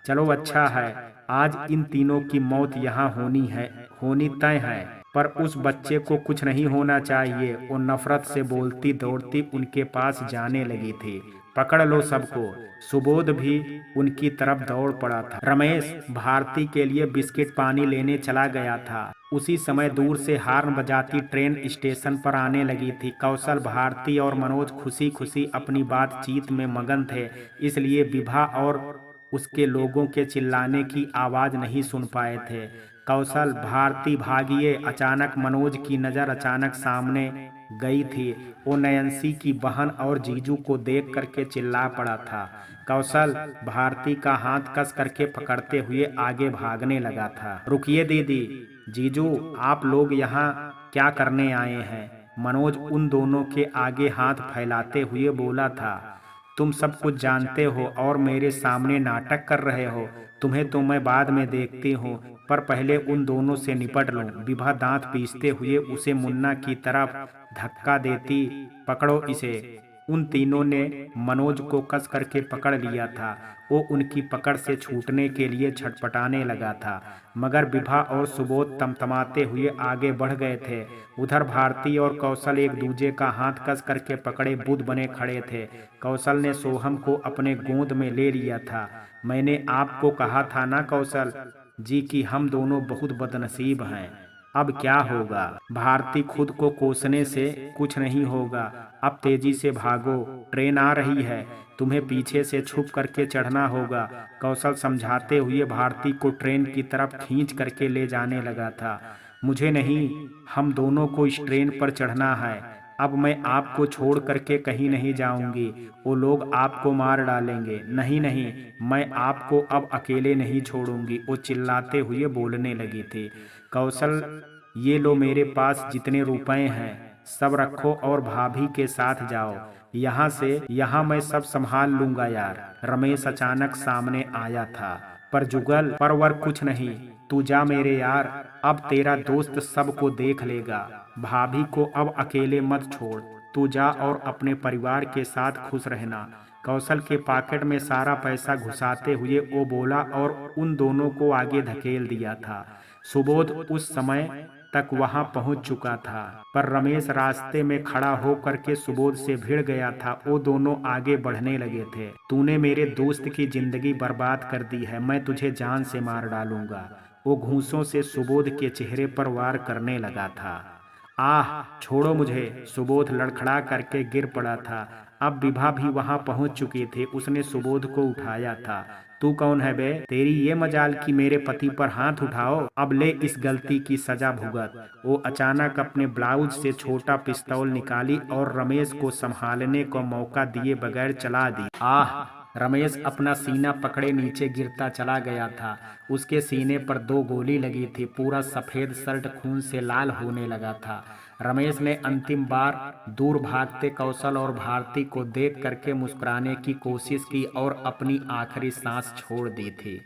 चलो अच्छा है, आज इन तीनों की मौत यहाँ होनी तय है, पर उस बच्चे को कुछ नहीं होना चाहिए। वो नफरत से बोलती दौड़ती उनके पास जाने लगी थी। पकड़ लो सबको। सुबोध भी उनकी तरफ दौड़ पड़ा था। रमेश भारती के लिए बिस्किट पानी लेने चला गया था। उसी समय दूर से हार्न बजाती ट्रेन स्टेशन पर आने लगी थी। कौशल, भारती और मनोज खुशी खुशी अपनी बातचीत में मगन थे, इसलिए विभा और उसके लोगों के चिल्लाने की आवाज नहीं सुन पाए थे। कौशल, भारती भागिए। अचानक मनोज की नजर अचानक सामने गई थी। वो नयंसी की बहन और जीजू को देख करके चिल्ला पड़ा था। कौशल भारती का हाथ कस करके पकड़ते हुए आगे भागने लगा था। रुकिए दीदी, जीजू, आप लोग यहाँ क्या करने आए हैं? मनोज उन दोनों के आगे हाथ फैलाते हुए बोला था। तुम सब कुछ जानते हो और मेरे सामने नाटक कर रहे हो। तुम्हें तो मैं बाद में देखती हूँ, पर पहले उन दोनों से निपट लूं। विभा दांत पीसते हुए उसे मुन्ना की तरफ धक्का देती, पकड़ो इसे। उन तीनों ने मनोज को कस करके पकड़ लिया था। वो उनकी पकड़ से छूटने के लिए छटपटाने लगा था, मगर विभा और सुबोध तमतमाते हुए आगे बढ़ गए थे। उधर भारती और कौशल एक दूजे का हाथ कस करके पकड़े बुद्ध बने खड़े थे। कौशल ने सोहम को अपने गोद में ले लिया था। मैंने आपको कहा था ना कौशल जी कि हम दोनों बहुत बदनसीब हैं। अब क्या होगा? भारती खुद को कोसने से कुछ नहीं होगा। अब तेजी से भागो, ट्रेन आ रही है। तुम्हें पीछे से छुप करके चढ़ना होगा। कौशल समझाते हुए भारती को ट्रेन की तरफ खींच करके ले जाने लगा था। मुझे नहीं, हम दोनों को इस ट्रेन पर चढ़ना है। अब मैं आपको छोड़ करके कहीं नहीं जाऊंगी। वो लोग आपको मार डालेंगे। नहीं नहीं, मैं आपको अब अकेले नहीं छोड़ूंगी, वो चिल्लाते हुए बोलने लगी थी। कौशल, ये लो मेरे पास जितने रुपए हैं सब रखो और भाभी के साथ जाओ। यहाँ मैं सब संभाल लूंगा यार। रमेश अचानक सामने आया था। पर जुगल परवर कुछ नहीं, तू जा मेरे यार, अब तेरा दोस्त सबको देख लेगा। भाभी को अब अकेले मत छोड़, तू जा और अपने परिवार के साथ खुश रहना। कौशल के पॉकेट में सारा पैसा घुसाते हुए वो बोला और उन दोनों को आगे धकेल दिया था। सुबोध उस समय तक वहां पहुंच चुका था, पर रमेश रास्ते में खड़ा होकर के सुबोध से भिड़ गया था। वो दोनों आगे बढ़ने लगे थे। तूने मेरे दोस्त की जिंदगी बर्बाद कर दी है, मैं तुझे जान से मार डालूंगा। वो घूंसों से सुबोध के चेहरे पर वार करने लगा था। आह, छोड़ो मुझे! सुबोध लड़खड़ा करके गिर पड़ा था। अब विभा भी वहां पहुंच चुकी थी। उसने सुबोध को उठाया था। तू कौन है बे? तेरी ये मजाल कि मेरे पति पर हाथ उठाओ। अब ले इस गलती की सजा भुगत। वो अचानक अपने ब्लाउज से छोटा पिस्तौल निकाली और रमेश को संभालने को मौका दिए बगैर चला दी। आह! रमेश अपना सीना पकड़े नीचे गिरता चला गया था। उसके सीने पर 2 गोली लगी थी। पूरा सफेद शर्ट खून से लाल होने लगा था। रमेश ने अंतिम बार दूर भागते कौशल और भारती को देख करके मुस्कुराने की कोशिश की और अपनी आखिरी सांस छोड़ दी थी।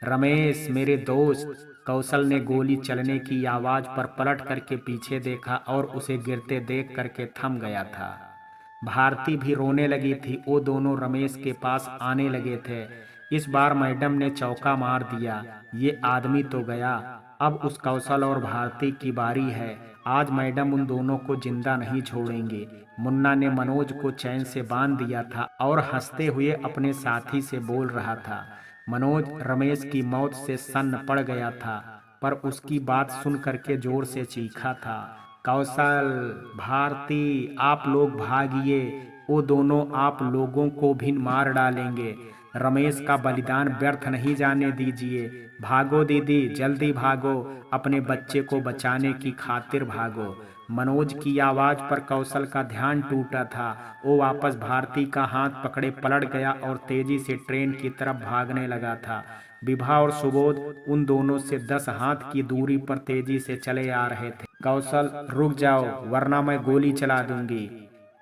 रमेश मेरे दोस्त! कौशल ने गोली चलने की आवाज पर पलट करके पीछे देखा और उसे गिरते देख करके थम गया था। भारती भी रोने लगी थी। वो दोनों रमेश के पास आने लगे थे। इस बार मैडम ने चौका मार दिया। ये आदमी तो गया, अब उस कौशल और भारती की बारी है। आज मैडम उन दोनों को जिंदा नहीं छोड़ेंगे। मुन्ना ने मनोज को चैन से बांध दिया था और हंसते हुए अपने साथी से बोल रहा था। मनोज रमेश की मौत से सन्न पड़ गया था, पर उसकी बात सुन करके जोर से चीखा था। कौशल, भारती, आप लोग भागिए, वो दोनों आप लोगों को भी मार डालेंगे। रमेश का बलिदान व्यर्थ नहीं जाने दीजिए। भागो दीदी, जल्दी भागो, अपने बच्चे को बचाने की खातिर भागो। मनोज की आवाज पर कौशल का ध्यान टूटा था। वो वापस भारती का हाथ पकड़े पलट गया और तेजी से ट्रेन की तरफ भागने लगा था। विभा और सुबोध उन दोनों से 10 हाथ की दूरी पर तेजी से चले आ रहे थे। कौशल, रुक जाओ वरना मैं गोली चला दूंगी,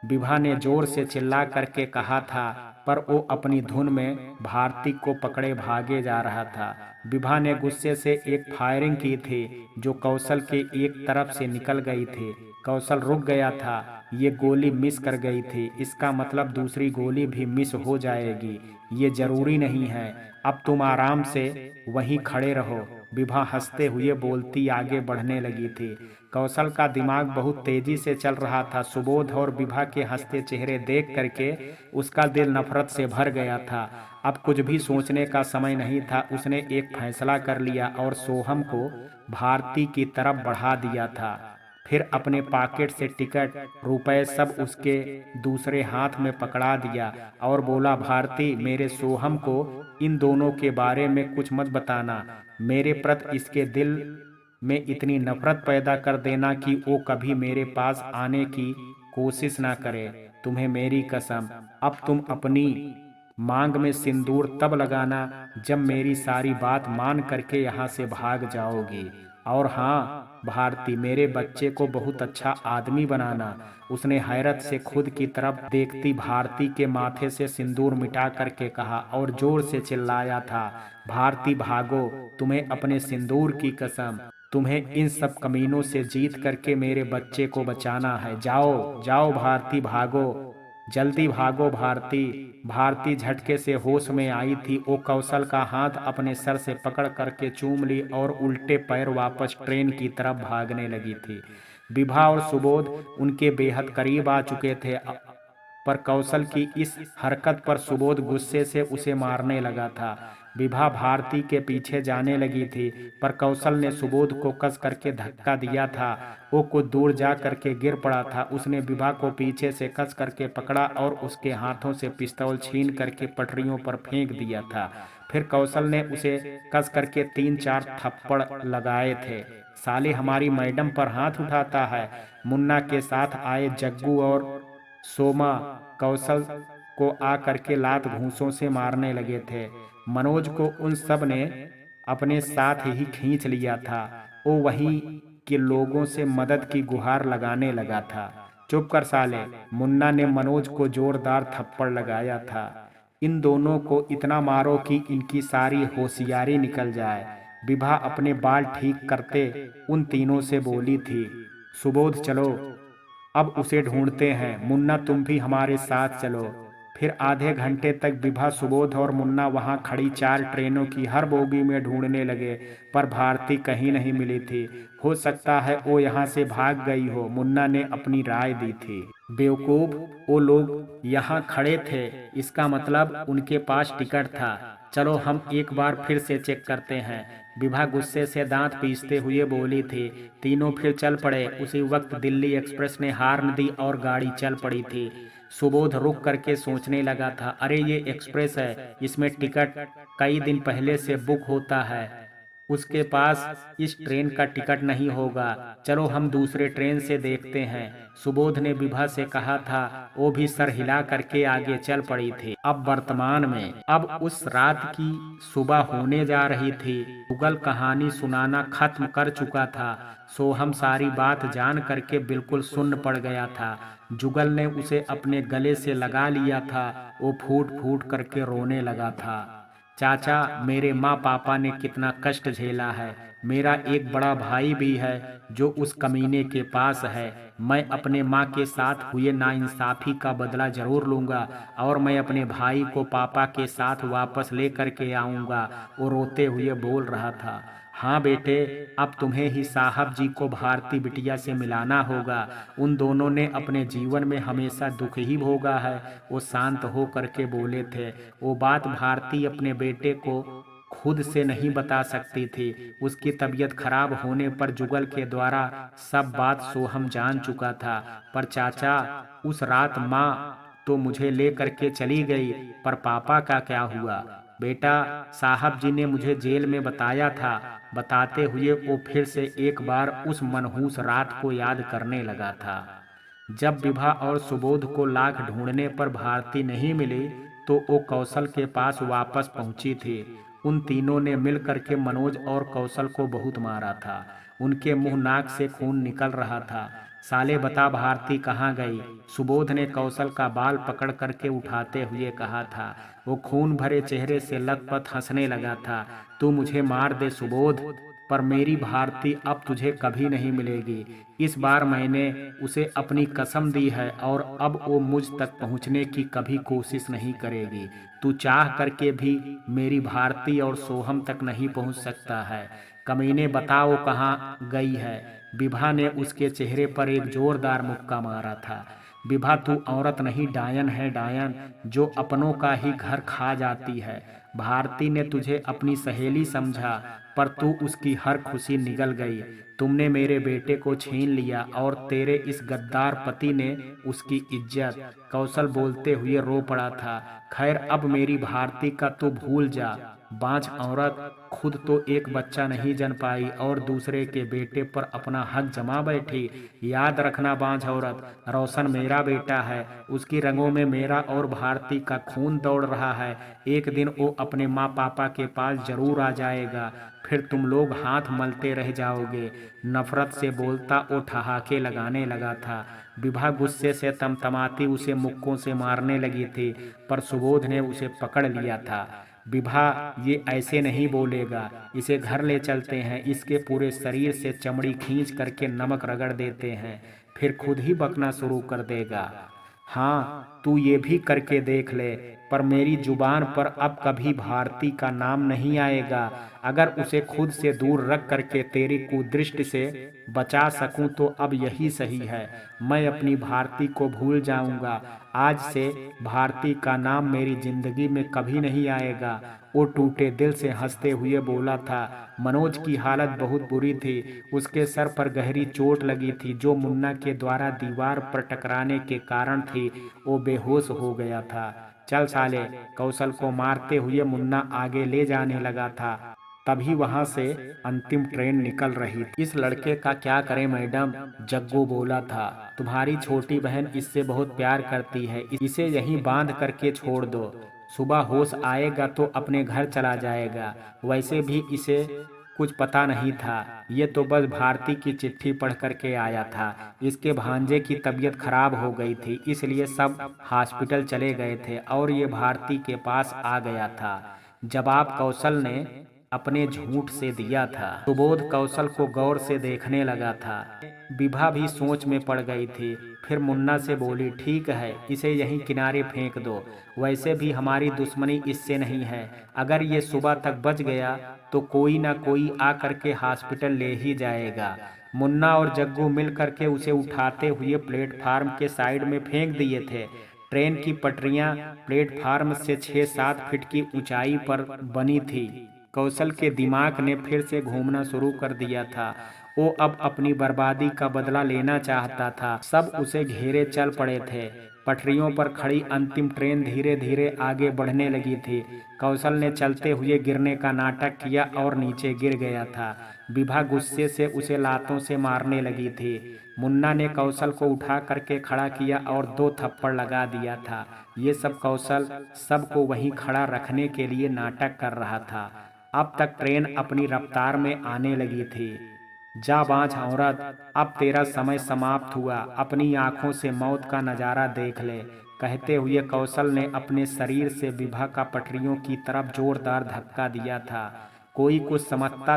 विभा ने जोर से चिल्ला करके कहा था। पर वो अपनी धुन में भारती को पकड़े भागे जा रहा था। विभा ने गुस्से से एक फायरिंग की थी जो कौशल के एक तरफ से निकल गई थी। कौशल रुक गया था। ये गोली मिस कर गई थी, इसका मतलब दूसरी गोली भी मिस हो जाएगी। ये जरूरी नहीं है, अब तुम आराम से वहीं खड़े रहो। विभा हंसते हुए बोलती आगे बढ़ने लगी थी। कौशल का दिमाग बहुत तेजी से चल रहा था। सुबोध और विभा के हंसते चेहरे देख करके उसका दिल नफरत से भर गया था। अब कुछ भी सोचने का समय नहीं था। उसने एक फैसला कर लिया और सोहम को भारती की तरफ बढ़ा दिया था। फिर अपने पॉकेट से टिकट, रुपए सब उसके दूसरे हाथ में पकड़ा दिया और बोला, भारती, मेरे सोहम को इन दोनों के बारे में कुछ मत बताना। मेरे प्रति इसके दिल में इतनी नफरत पैदा कर देना कि वो कभी मेरे पास आने की कोशिश ना करे। तुम्हें मेरी कसम, अब तुम अपनी मांग में सिंदूर तब लगाना जब मेरी सारी बात मान करके यहाँ से भाग जाओगी। और हाँ भारती, मेरे बच्चे को बहुत अच्छा आदमी बनाना। उसने हैरत से खुद की तरफ देखती भारती के माथे से सिंदूर मिटा करके कहा और जोर से चिल्लाया था, भारती भागो, तुम्हें अपने सिंदूर की कसम, तुम्हें इन सब कमीनों से जीत करके मेरे बच्चे को बचाना है। जाओ जाओ भारती, भागो, जल्दी भागो भारती। भारती झटके से होश में आई थी। वो कौशल का हाथ अपने सर से पकड़ करके चूम ली और उल्टे पैर वापस ट्रेन की तरफ भागने लगी थी। विभा और सुबोध उनके बेहद करीब आ चुके थे, पर कौशल की इस हरकत पर सुबोध गुस्से से उसे मारने लगा था। विभा भारती के पीछे जाने लगी थी, पर कौशल ने सुबोध को कस करके धक्का दिया था। वो कुछ दूर जा करके गिर पड़ा था। उसने विभा को पीछे से कस करके पकड़ा और उसके हाथों से पिस्तौल छीन करके पटरियों पर फेंक दिया था। फिर कौशल ने उसे कस करके 3-4 थप्पड़ लगाए थे। साले हमारी मैडम पर हाथ उठाता है। मुन्ना के साथ आए जग्गू और सोमा कौशल को आ करके लात घूंसों से मारने लगे थे। मनोज को उन सब ने अपने साथ ही खींच लिया था। वो वहीं के लोगों से मदद की गुहार लगाने लगा था। चुप कर साले, मुन्ना ने मनोज को जोरदार थप्पड़ लगाया था। इन दोनों को इतना मारो कि इनकी सारी होशियारी निकल जाए। विभा अपने बाल ठीक करते उन तीनों से बोली थी, सुबोध चलो, अब उसे ढूंढते हैं। मुन्ना तुम भी हमारे साथ चलो। फिर आधे घंटे तक विभा, सुबोध और मुन्ना वहां खड़ी 4 ट्रेनों की हर बोगी में ढूंढने लगे, पर भारती कहीं नहीं मिली थी। हो सकता है वो यहाँ से भाग गई हो, मुन्ना ने अपनी राय दी थी। बेवकूफ, वो लोग यहाँ खड़े थे, इसका मतलब उनके पास टिकट था। चलो हम एक बार फिर से चेक करते हैं। विभा गुस्से से दांत पीसते हुए बोली थी। तीनों फिर चल पड़े। उसी वक्त दिल्ली एक्सप्रेस ने हार्न दी और गाड़ी चल पड़ी थी। सुबोध रुक करके सोचने लगा था, अरे ये एक्सप्रेस है, इसमें टिकट कई दिन पहले से बुक होता है। उसके पास इस ट्रेन का टिकट नहीं होगा। चलो हम दूसरे ट्रेन से देखते हैं। सुबोध ने विभा से कहा था। वो भी सर हिला करके आगे चल पड़ी थी। अब वर्तमान में, अब उस रात की सुबह होने जा रही थी। जुगल कहानी सुनाना खत्म कर चुका था। सोहम सारी बात जान करके बिल्कुल सुन्न पड़ गया था। जुगल ने उसे अपने गले से लगा लिया था। वो फूट फूट करके रोने लगा था। चाचा, मेरे माँ पापा ने कितना कष्ट झेला है। मेरा एक बड़ा भाई भी है जो उस कमीने के पास है। मैं अपने माँ के साथ हुए नाइंसाफी का बदला जरूर लूंगा और मैं अपने भाई को पापा के साथ वापस ले करके आऊंगा। वो रोते हुए बोल रहा था। हाँ बेटे, अब तुम्हें ही साहब जी को भारती बिटिया से मिलाना होगा। उन दोनों ने अपने जीवन में हमेशा दुख ही भोगा है। वो शांत हो करके बोले थे। वो बात भारती अपने बेटे को खुद से नहीं बता सकती थी। उसकी तबीयत खराब होने पर जुगल के द्वारा सब बात सोहम जान चुका था। पर चाचा, उस रात माँ तो मुझे ले करके चली गई, पर पापा का क्या हुआ? बेटा, साहब जी ने मुझे जेल में बताया था। बताते हुए वो फिर से एक बार उस मनहूस रात को याद करने लगा था। जब विभा और सुबोध को लाख ढूंढने पर भारती नहीं मिली तो वो कौशल के पास वापस पहुंची थी। उन तीनों ने मिल करके मनोज और कौशल को बहुत मारा था। उनके मुंह नाक से खून निकल रहा था। साले बता भारती कहाँ गई? सुबोध ने कौशल का बाल पकड़ करके उठाते हुए कहा था। वो खून भरे चेहरे से लथपथ हंसने लगा था। तू मुझे मार दे सुबोध, पर मेरी भारती अब तुझे कभी नहीं मिलेगी। इस बार मैंने उसे अपनी कसम दी है और अब वो मुझ तक पहुंचने की कभी कोशिश नहीं करेगी। तू चाह करके भी मेरी भारती और सोहम तक नहीं पहुंच सकता है। कमीने बताओ कहाँ गई है? विभा ने उसके चेहरे पर एक जोरदार मुक्का मारा था। विभा तू औरत नहीं डायन है, डायन जो अपनों का ही घर खा जाती है। भारती ने तुझे अपनी सहेली समझा, पर तू उसकी हर खुशी निगल गई। तुमने मेरे बेटे को छीन लिया और तेरे इस गद्दार पति ने उसकी इज्जत। कौशल बोलते हुए रो पड़ा था। खैर अब मेरी भारती का तू भूल जा। बांझ औरत, खुद तो एक बच्चा नहीं जन पाई और दूसरे के बेटे पर अपना हक जमा बैठी। याद रखना बांझ औरत, रोशन मेरा बेटा है। उसकी रगों में मेरा और भारती का खून दौड़ रहा है। एक दिन वो अपने माँ पापा के पास जरूर आ जाएगा, फिर तुम लोग हाथ मलते रह जाओगे। नफरत से बोलता वो ठहाके लगाने लगा था। विभा गुस्से से तमतमाती उसे मुक्कों से मारने लगी थी, पर सुबोध ने उसे पकड़ लिया था। विभा, ये ऐसे नहीं बोलेगा, इसे घर ले चलते हैं, इसके पूरे शरीर से चमड़ी खींच करके नमक रगड़ देते हैं, फिर खुद ही बकना शुरू कर देगा। हाँ, तू ये भी करके देख ले, पर मेरी जुबान पर अब कभी भारती का नाम नहीं आएगा। अगर उसे खुद से दूर रख करके तेरी कुदृष्टि से बचा सकूं तो अब यही सही है। मैं अपनी भारती को भूल जाऊंगा। आज से भारती का नाम मेरी जिंदगी में कभी नहीं आएगा। वो टूटे दिल से हंसते हुए बोला था। मनोज की हालत बहुत बुरी थी। उसके सर पर गहरी चोट लगी थी जो मुन्ना के द्वारा दीवार पर टकराने के कारण थी। वो बेहोश हो गया था। चल साले, कौशल को मारते हुए मुन्ना आगे ले जाने लगा था। तभी वहां से अंतिम ट्रेन निकल रही थी। इस लड़के का क्या करें मैडम? जग्गू बोला था। तुम्हारी छोटी बहन इससे बहुत प्यार करती है, इसे यहीं बांध करके छोड़ दो। सुबह होश आएगा तो अपने घर चला जाएगा। वैसे भी इसे कुछ पता नहीं था, ये तो बस भारती की चिट्ठी पढ़ करके आया था। इसके भांजे की तबीयत खराब हो गई थी, इसलिए सब हॉस्पिटल चले गए थे और ये भारती के पास आ गया था। जवाब कौशल ने अपने झूठ से दिया था। सुबोध कौशल को गौर से देखने लगा था। विभा भी सोच में पड़ गई थी। फिर मुन्ना से बोली, ठीक है, इसे यहीं किनारे फेंक दो। वैसे भी हमारी दुश्मनी इससे नहीं है। अगर ये सुबह तक बच गया तो कोई ना कोई आ करके हॉस्पिटल ले ही जाएगा। मुन्ना और जग्गू मिल करके उसे उठाते हुए प्लेटफार्म के साइड में फेंक दिए थे। ट्रेन की पटरियां प्लेटफार्म से 6-7 फीट की ऊंचाई पर बनी थी। कौशल के दिमाग ने फिर से घूमना शुरू कर दिया था। वो अब अपनी बर्बादी का बदला लेना चाहता था। सब उसे घेरे चल पड़े थे। पटरियों पर खड़ी अंतिम ट्रेन धीरे धीरे आगे बढ़ने लगी थी। कौशल ने चलते हुए गिरने का नाटक किया और नीचे गिर गया था। विभा गुस्से से उसे लातों से मारने लगी थी। मुन्ना ने कौशल को उठा करके खड़ा किया और 2 थप्पड़ लगा दिया था। ये सब कौशल सबको वहीं खड़ा रखने के लिए नाटक कर रहा था। अब तक ट्रेन अपनी रफ्तार में आने लगी थी। जा बांझ औरत, अब तेरा समय समाप्त हुआ, अपनी आंखों से मौत का नजारा देख ले। कहते हुए कौशल ने अपने शरीर से विभा का पटरियों की तरफ जोरदार धक्का दिया था। कोई कुछ समझता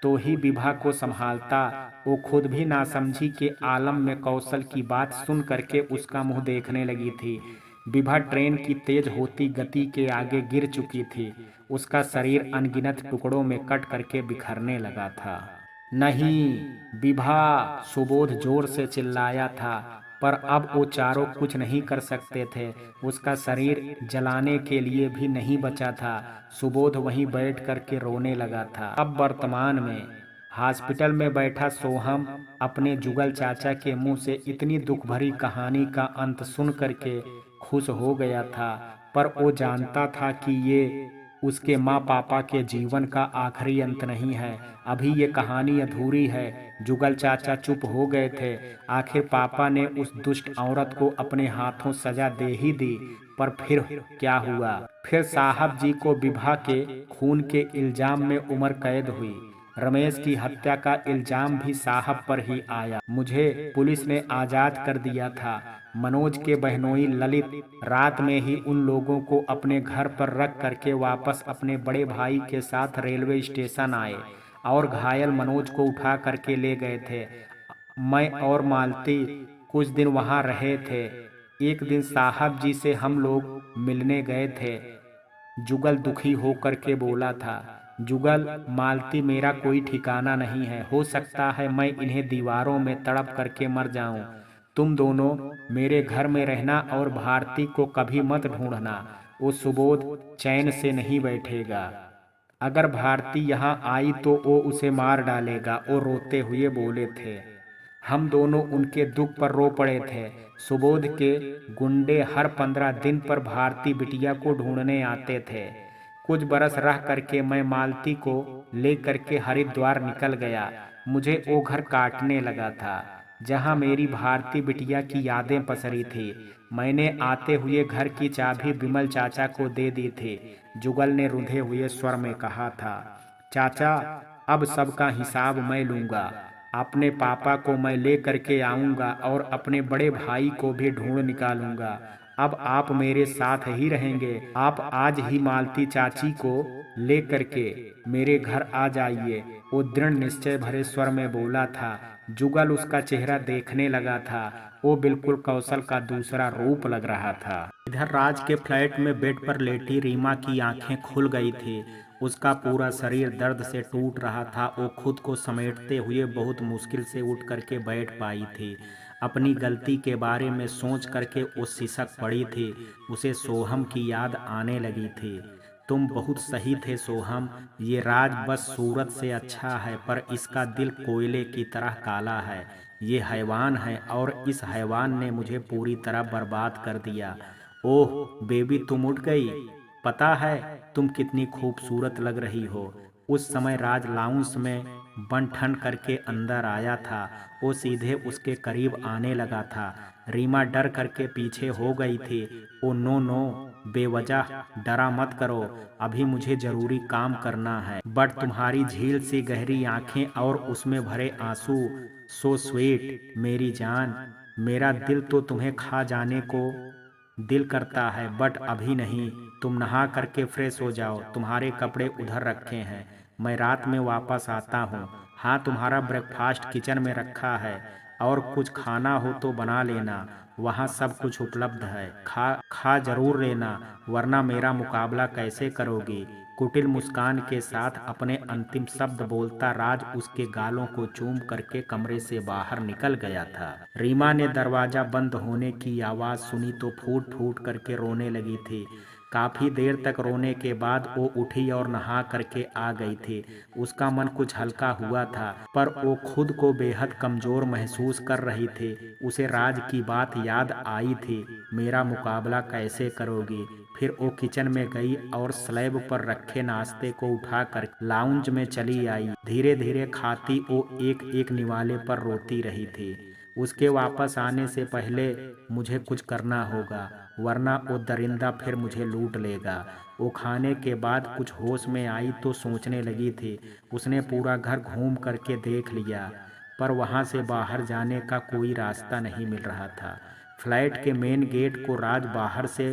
तो ही विभा को संभालता। वो खुद भी नासमझी के आलम में कौशल की बात सुन करके उसका मुंह देखने लगी थी। विभा ट्रेन की तेज होती गति के आगे गिर चुकी थी। उसका शरीर अनगिनत टुकड़ों में कट करके बिखरने लगा था। नहीं, विभा, सुबोध जोर से चिल्लाया था, पर अब वो चारों कुछ नहीं कर सकते थे। उसका शरीर जलाने के लिए भी नहीं बचा था। सुबोध वहीं बैठ करके रोने लगा था। अब वर्तमान में हॉस्पिटल में बैठा सोहम अपने जुगल चाचा के मुंह से इतनी दुख भरी कहानी का अंत सुन करके खुश हो गया था, पर वो जानता था कि ये उसके माँ पापा के जीवन का आखिरी अंत नहीं है। अभी ये कहानी अधूरी है। जुगल चाचा चुप हो गए थे। आखिर पापा ने उस दुष्ट औरत को अपने हाथों सजा दे ही दी, पर फिर क्या हुआ? फिर साहब जी को विभा के खून के इल्जाम में उम्र कैद हुई। रमेश की हत्या का इल्जाम भी साहब पर ही आया। मुझे पुलिस ने आजाद कर दिया था। मनोज के बहनोई ललित रात में ही उन लोगों को अपने घर पर रख करके वापस अपने बड़े भाई के साथ रेलवे स्टेशन आए और घायल मनोज को उठा करके ले गए थे। मैं और मालती कुछ दिन वहां रहे थे। एक दिन साहब जी से हम लोग मिलने गए थे। जुगल दुखी होकर के बोला था, जुगल मालती मेरा कोई ठिकाना नहीं है, हो सकता है मैं इन्हें दीवारों में तड़प करके मर जाऊं। तुम दोनों मेरे घर में रहना और भारती को कभी मत ढूंढना, वो सुबोध चैन से नहीं बैठेगा। अगर भारती यहाँ आई तो वो उसे मार डालेगा, वो रोते हुए बोले थे। हम दोनों उनके दुख पर रो पड़े थे। सुबोध के गुंडे हर 15 दिन पर भारती बिटिया को ढूंढने आते थे। कुछ बरस रह करके मैं मालती को ले करके हरिद्वार निकल गया। मुझे वो घर काटने लगा था जहाँ मेरी भारती बिटिया की यादें पसरी थी। मैंने आते हुए घर की चाबी विमल चाचा को दे दी थी। जुगल ने रुंधे हुए स्वर में कहा था, चाचा अब सबका हिसाब मैं लूंगा। अपने पापा को मैं ले करके आऊंगा और अपने बड़े भाई को भी ढूंढ निकालूंगा। अब आप मेरे साथ ही रहेंगे। आप आज ही मालती चाची को ले करके मेरे घर आ जाइए, वो दृढ़ निश्चय भरे स्वर में बोला था। जुगल उसका चेहरा देखने लगा था। वो बिल्कुल कौशल का दूसरा रूप लग रहा था। इधर राज के फ्लैट में बेड पर लेटी रीमा की आंखें खुल गई थी। उसका पूरा शरीर दर्द से टूट रहा था। वो खुद को समेटते हुए बहुत मुश्किल से उठ करके बैठ पाई थी। अपनी गलती के बारे में सोच करके वो सिसक पड़ी थी। उसे सोहम की याद आने लगी थी। तुम बहुत सही थे सोहम, ये राज बस सूरत से अच्छा है पर इसका दिल कोयले की तरह काला है। ये हैवान है और इस हैवान ने मुझे पूरी तरह बर्बाद कर दिया। ओह बेबी तुम उठ गई। पता है तुम कितनी खूबसूरत लग रही हो। उस समय राज लाउंज में बन ठन करके अंदर आया था। वो सीधे उसके करीब आने लगा था। रीमा डर करके पीछे हो गई थी। ओ नो नो, बेवजह डरा मत करो, अभी मुझे जरूरी काम करना है। बट तुम्हारी झील सी गहरी आंखें और उसमें भरे आंसू, सो स्वीट मेरी जान। मेरा दिल तो तुम्हें खा जाने को दिल करता है बट अभी नहीं। तुम नहा करके फ्रेश हो जाओ, तुम्हारे कपड़े उधर रखे हैं, मैं रात में वापस आता हूँ। हाँ तुम्हारा ब्रेकफास्ट किचन में रखा है और कुछ खाना हो तो बना लेना, वहाँ सब कुछ उपलब्ध है। खा खा जरूर लेना वरना मेरा मुकाबला कैसे करोगी। कुटिल मुस्कान के साथ अपने अंतिम शब्द बोलता राज उसके गालों को चूम करके कमरे से बाहर निकल गया था। रीमा ने दरवाजा बंद होने की आवाज सुनी तो फूट फूट करके रोने लगी थी। काफी देर तक रोने के बाद वो उठी और नहा करके आ गई थी। उसका मन कुछ हल्का हुआ था पर वो खुद को बेहद कमजोर महसूस कर रही थी। उसे राज की बात याद आई थी, मेरा मुकाबला कैसे करोगी। फिर वो किचन में गई और स्लैब पर रखे नाश्ते को उठाकर लाउंज में चली आई। धीरे धीरे खाती वो एक एक निवाले पर रोती रही थी। उसके वापस आने से पहले मुझे कुछ करना होगा वरना वो दरिंदा फिर मुझे लूट लेगा। वो खाने के बाद कुछ होश में आई तो सोचने लगी थी। उसने पूरा घर घूम करके देख लिया पर वहाँ से बाहर जाने का कोई रास्ता नहीं मिल रहा था। फ्लैट के मेन गेट को राज बाहर से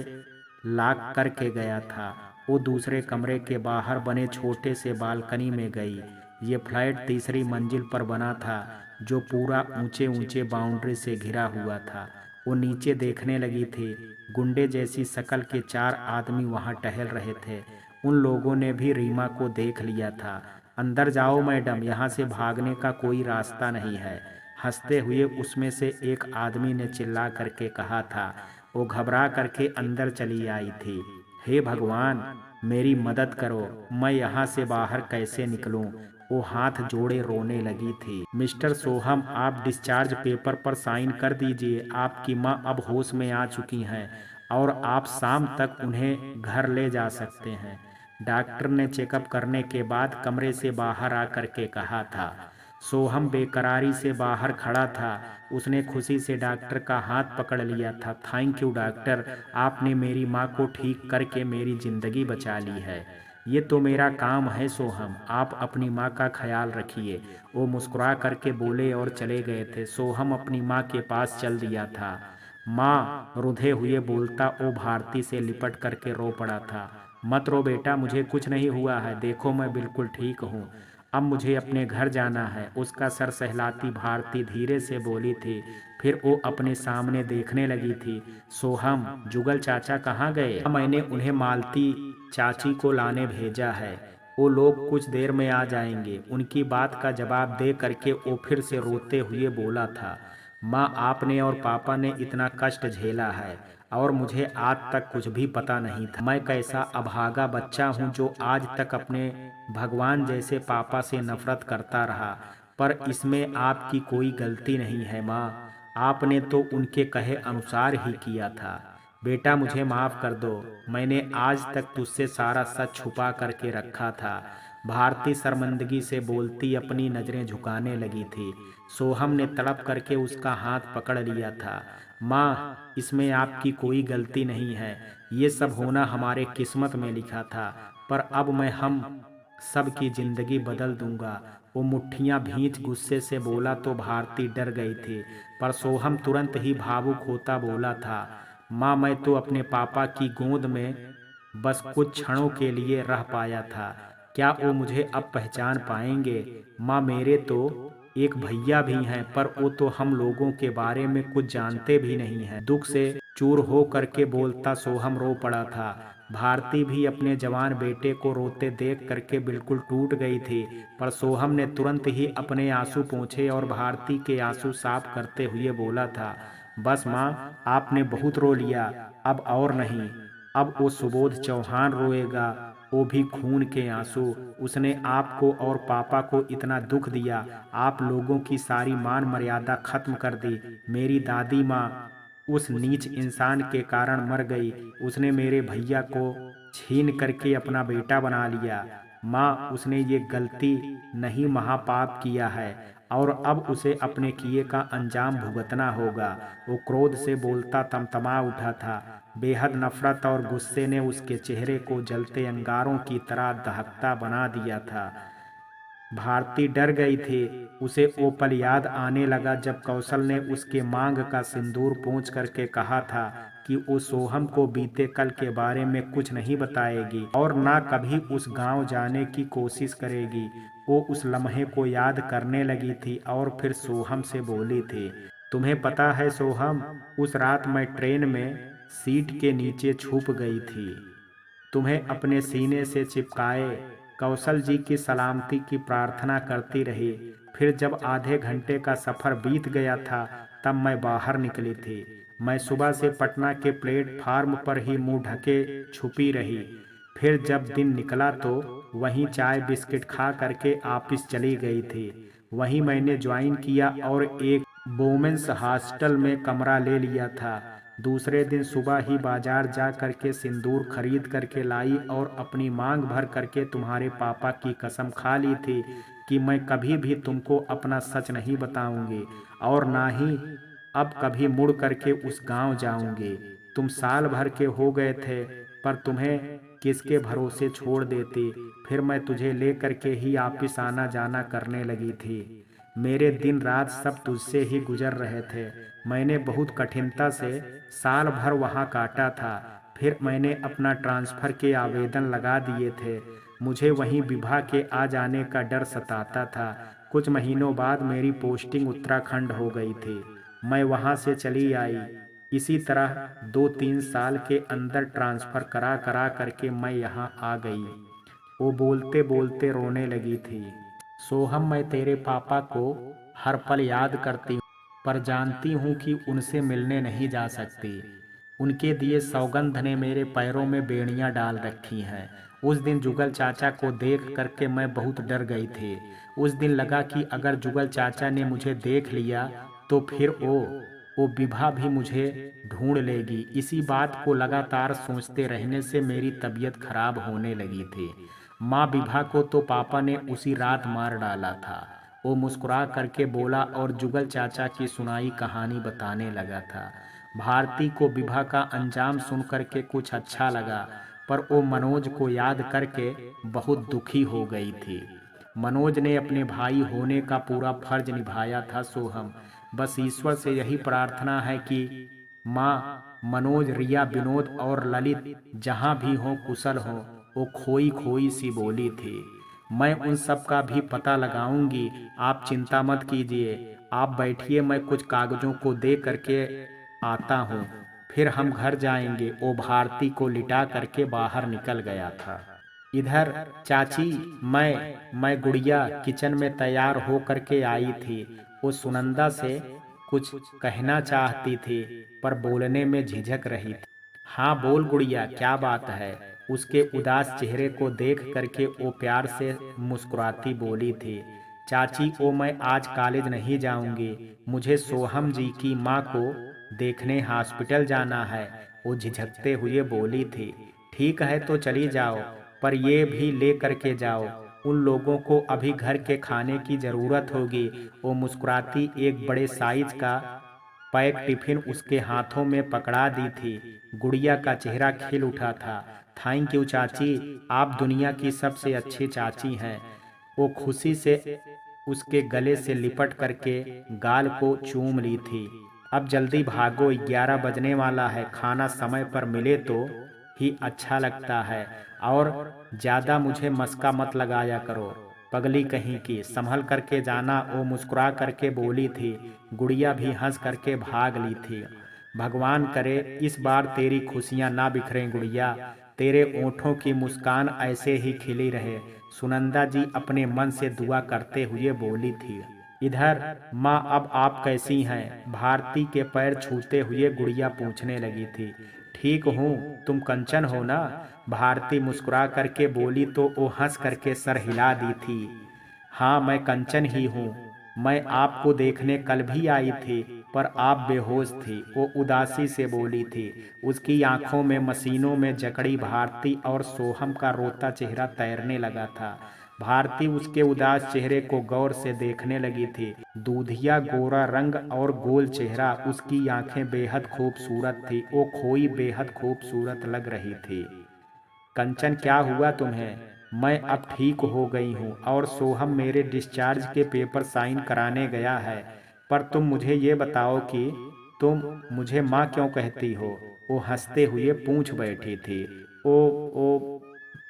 लॉक करके गया था। वो दूसरे कमरे के बाहर बने छोटे से बालकनी में गई। ये फ्लैट तीसरी मंजिल पर बना था जो पूरा ऊंचे ऊंचे बाउंड्री से घिरा हुआ था। वो नीचे देखने लगी थी। गुंडे जैसी शक्ल के 4 आदमी वहां टहल रहे थे। उन लोगों ने भी रीमा को देख लिया था। अंदर जाओ मैडम, यहाँ से भागने का कोई रास्ता नहीं है, हंसते हुए उसमें से एक आदमी ने चिल्ला करके कहा था। वो घबरा करके अंदर चली आई थी। हे भगवान मेरी मदद करो, मैं यहाँ से बाहर कैसे निकलूं। वो हाथ जोड़े रोने लगी थी। मिस्टर सोहम आप डिस्चार्ज पेपर पर साइन कर दीजिए। आपकी माँ अब होश में आ चुकी हैं और आप शाम तक उन्हें घर ले जा सकते हैं। डॉक्टर ने चेकअप करने के बाद कमरे से बाहर आकर के कहा था। सोहम बेकरारी से बाहर खड़ा था। उसने खुशी से डॉक्टर का हाथ पकड़ लिया था। थैंक यू डॉक्टर, आपने मेरी माँ को ठीक करके मेरी जिंदगी बचा ली है। ये तो मेरा काम है सोहम, आप अपनी माँ का ख्याल रखिए। वो मुस्कुरा करके बोले और चले गए थे। सोहम अपनी माँ के पास चल दिया था। माँ रुधे हुए बोलता वो भारती से लिपट करके रो पड़ा था। मत रो बेटा, मुझे कुछ नहीं हुआ है, देखो मैं बिल्कुल ठीक हूँ। अब मुझे अपने घर जाना है, उसका सर सहलाती भारती धीरे से बोली थी। फिर वो अपने सामने देखने लगी थी। सोहम, जुगल चाचा कहाँ गए? मैंने उन्हें मालती चाची को लाने भेजा है, वो लोग कुछ देर में आ जाएंगे। उनकी बात का जवाब दे करके वो फिर से रोते हुए बोला था। माँ, आपने और पापा ने इतना कष्ट झेला है और मुझे आज तक कुछ भी पता नहीं था। मैं कैसा अभागा बच्चा हूँ जो आज तक अपने भगवान जैसे पापा से नफरत करता रहा। पर इसमें आपकी कोई गलती नहीं है माँ, आपने तो उनके कहे अनुसार ही किया था। बेटा मुझे माफ़ कर दो, मैंने आज तक तुझसे सारा सच छुपा करके रखा था। भारती शर्मिंदगी से बोलती अपनी नज़रें झुकाने लगी थी। सोहम ने तड़प करके उसका हाथ पकड़ लिया था। माँ, इसमें आपकी कोई गलती नहीं है, ये सब होना हमारे किस्मत में लिखा था। पर अब मैं हम सब की जिंदगी बदल दूंगा। वो मुट्ठियां भींच गुस्से से बोला तो भारती डर गई थी। पर सोहम तुरंत ही भावुक होता बोला था। माँ, मैं तो अपने पापा की गोद में बस कुछ क्षणों के लिए रह पाया था, क्या वो मुझे अब पहचान पाएंगे? माँ, मेरे तो एक भैया भी हैं, पर वो तो हम लोगों के बारे में कुछ जानते भी नहीं हैं। दुख से चूर हो करके बोलता सोहम रो पड़ा था। भारती भी अपने जवान बेटे को रोते देख करके बिल्कुल टूट गई थी। पर सोहम ने तुरंत ही अपने आंसू पोंछे और भारती के आंसू साफ करते हुए बोला था। बस माँ, आपने बहुत रो लिया, अब और नहीं। अब वो सुबोध चौहान रोएगा, वो भी खून के आंसू। उसने आपको और पापा को इतना दुख दिया, आप लोगों की सारी मान मर्यादा खत्म कर दी। मेरी दादी माँ उस नीच इंसान के कारण मर गई। उसने मेरे भैया को छीन करके अपना बेटा बना लिया। माँ, उसने ये गलती नहीं महापाप किया है और अब उसे अपने किए का अंजाम भुगतना होगा। वो क्रोध से बोलता तमतमा उठा था। बेहद नफरत और गुस्से ने उसके चेहरे को जलते अंगारों की तरह दहकता बना दिया था। भारती डर गई थी। उसे वो पल याद आने लगा जब कौशल ने उसके मांग का सिंदूर पोंछ करके कहा था कि वो सोहम को बीते कल के बारे में कुछ नहीं बताएगी और ना कभी उस गांव जाने की कोशिश करेगी। वो उस लम्हे को याद करने लगी थी और फिर सोहम से बोली थी। तुम्हें पता है सोहम, उस रात मैं ट्रेन में सीट के नीचे छुप गई थी, तुम्हें अपने सीने से चिपकाए कौशल जी की सलामती की प्रार्थना करती रही। फिर जब आधे घंटे का सफ़र बीत गया था तब मैं बाहर निकली थी। मैं सुबह से पटना के प्लेटफार्म पर ही मुंह ढके छुपी रही। फिर जब दिन निकला तो वहीं चाय बिस्किट खा करके ऑफिस चली गई थी। वहीं मैंने ज्वाइन किया और एक वोमेंस हॉस्टल में कमरा ले लिया था। दूसरे दिन सुबह ही बाजार जा करके सिंदूर खरीद करके लाई और अपनी मांग भर करके तुम्हारे पापा की कसम खा ली थी कि मैं कभी भी तुमको अपना सच नहीं बताऊंगी और ना ही अब कभी मुड़ करके उस गांव जाऊंगी। तुम साल भर के हो गए थे, पर तुम्हें किसके भरोसे छोड़ देती। फिर मैं तुझे ले करके ही वापिस आना जाना करने लगी थी। मेरे दिन रात सब तुझसे ही गुजर रहे थे। मैंने बहुत कठिनता से साल भर वहाँ काटा था। फिर मैंने अपना ट्रांसफ़र के आवेदन लगा दिए थे। मुझे वहीं विभा के आ जाने का डर सताता था। कुछ महीनों बाद मेरी पोस्टिंग उत्तराखंड हो गई थी। मैं वहाँ से चली आई। इसी तरह 2-3 साल के अंदर ट्रांसफ़र करा करा करके मैं यहाँ आ गई। वो बोलते बोलते रोने लगी थी। सोहम, मैं तेरे पापा को हर पल याद करती हूँ, पर जानती हूँ कि उनसे मिलने नहीं जा सकती। उनके दिए सौगंध ने मेरे पैरों में बेड़ियां डाल रखी हैं। उस दिन जुगल चाचा को देख करके मैं बहुत डर गई थी। उस दिन लगा कि अगर जुगल चाचा ने मुझे देख लिया तो फिर वो विभा भी मुझे ढूंढ लेगी। इसी बात को लगातार सोचते रहने से मेरी तबीयत खराब होने लगी थी। माँ, विभा को तो पापा ने उसी रात मार डाला था, वो मुस्कुरा करके बोला और जुगल चाचा की सुनाई कहानी बताने लगा था। भारती को विभा का अंजाम सुन करके कुछ अच्छा लगा। पर वो मनोज को याद करके बहुत दुखी हो गई थी। मनोज ने अपने भाई होने का पूरा फर्ज निभाया था सोहम। बस ईश्वर से यही प्रार्थना है कि माँ, मनोज, रिया, विनोद और ललित जहाँ भी हो कुशल हो। वो खोई खोई सी बोली थी। मैं उन सब का भी पता लगाऊंगी, आप चिंता मत कीजिए। आप बैठिए, मैं कुछ कागजों को दे करके आता हूँ, फिर हम घर जाएंगे। वो भारती को लिटा करके बाहर निकल गया था। इधर चाची, मैं गुड़िया किचन में तैयार हो करके आई थी। वो सुनंदा से कुछ कहना चाहती थी पर बोलने में झिझक रही थी। हाँ बोल गुड़िया, क्या बात है? उसके उदास चेहरे को देख करके वो प्यार से मुस्कुराती बोली थी। चाची, ओ मैं आज कॉलेज नहीं जाऊंगी, मुझे सोहम जी की माँ को देखने हॉस्पिटल जाना है। वो झिझकते हुए बोली थी। ठीक है तो चली जाओ, पर ये भी ले करके जाओ, उन लोगों को अभी घर के खाने की ज़रूरत होगी। वो मुस्कुराती एक बड़े साइज का पैक टिफिन उसके हाथों में पकड़ा दी थी। गुड़िया का चेहरा खिल उठा था। थैंक यू चाची, आप दुनिया की सबसे अच्छी चाची हैं। वो खुशी से उसके गले से लिपट करके गाल को चूम ली थी। अब जल्दी भागो, 11 बजने वाला है, खाना समय पर मिले तो ही अच्छा लगता है। और ज़्यादा मुझे मस्का मत लगाया करो, पगली कहीं की, संभल करके जाना। वो मुस्कुरा करके बोली थी। गुड़िया भी हंस करके भाग ली थी। भगवान करे इस बार तेरी खुशियां ना बिखरें गुड़िया, तेरे ओठों की मुस्कान ऐसे ही खिली रहे, सुनंदा जी अपने मन से दुआ करते हुए बोली थी। इधर माँ, अब आप कैसी हैं? भारती के पैर छूते हुए गुड़िया पूछने लगी थी। ठीक हूँ, तुम कंचन हो ना? भारती मुस्कुरा करके बोली तो वो हंस करके सर हिला दी थी। हाँ मैं कंचन ही हूँ, मैं आपको देखने कल भी आई थी, पर आप बेहोश थी। वो उदासी से बोली थी। उसकी आंखों में मशीनों में जकड़ी भारती और सोहम का रोता चेहरा तैरने लगा था। भारती उसके उदास चेहरे को गौर से देखने लगी थी। दूधिया गोरा रंग और गोल चेहरा, उसकी आंखें बेहद खूबसूरत थी। वो खोई बेहद खूबसूरत लग रही थी। कंचन, क्या हुआ तुम्हें? मैं अब ठीक हो गई हूँ और सोहम मेरे डिस्चार्ज के पेपर साइन कराने गया है। पर तुम मुझे ये बताओ कि तुम मुझे माँ क्यों कहती हो? वो हंसते हुए पूछ बैठी थी। ओ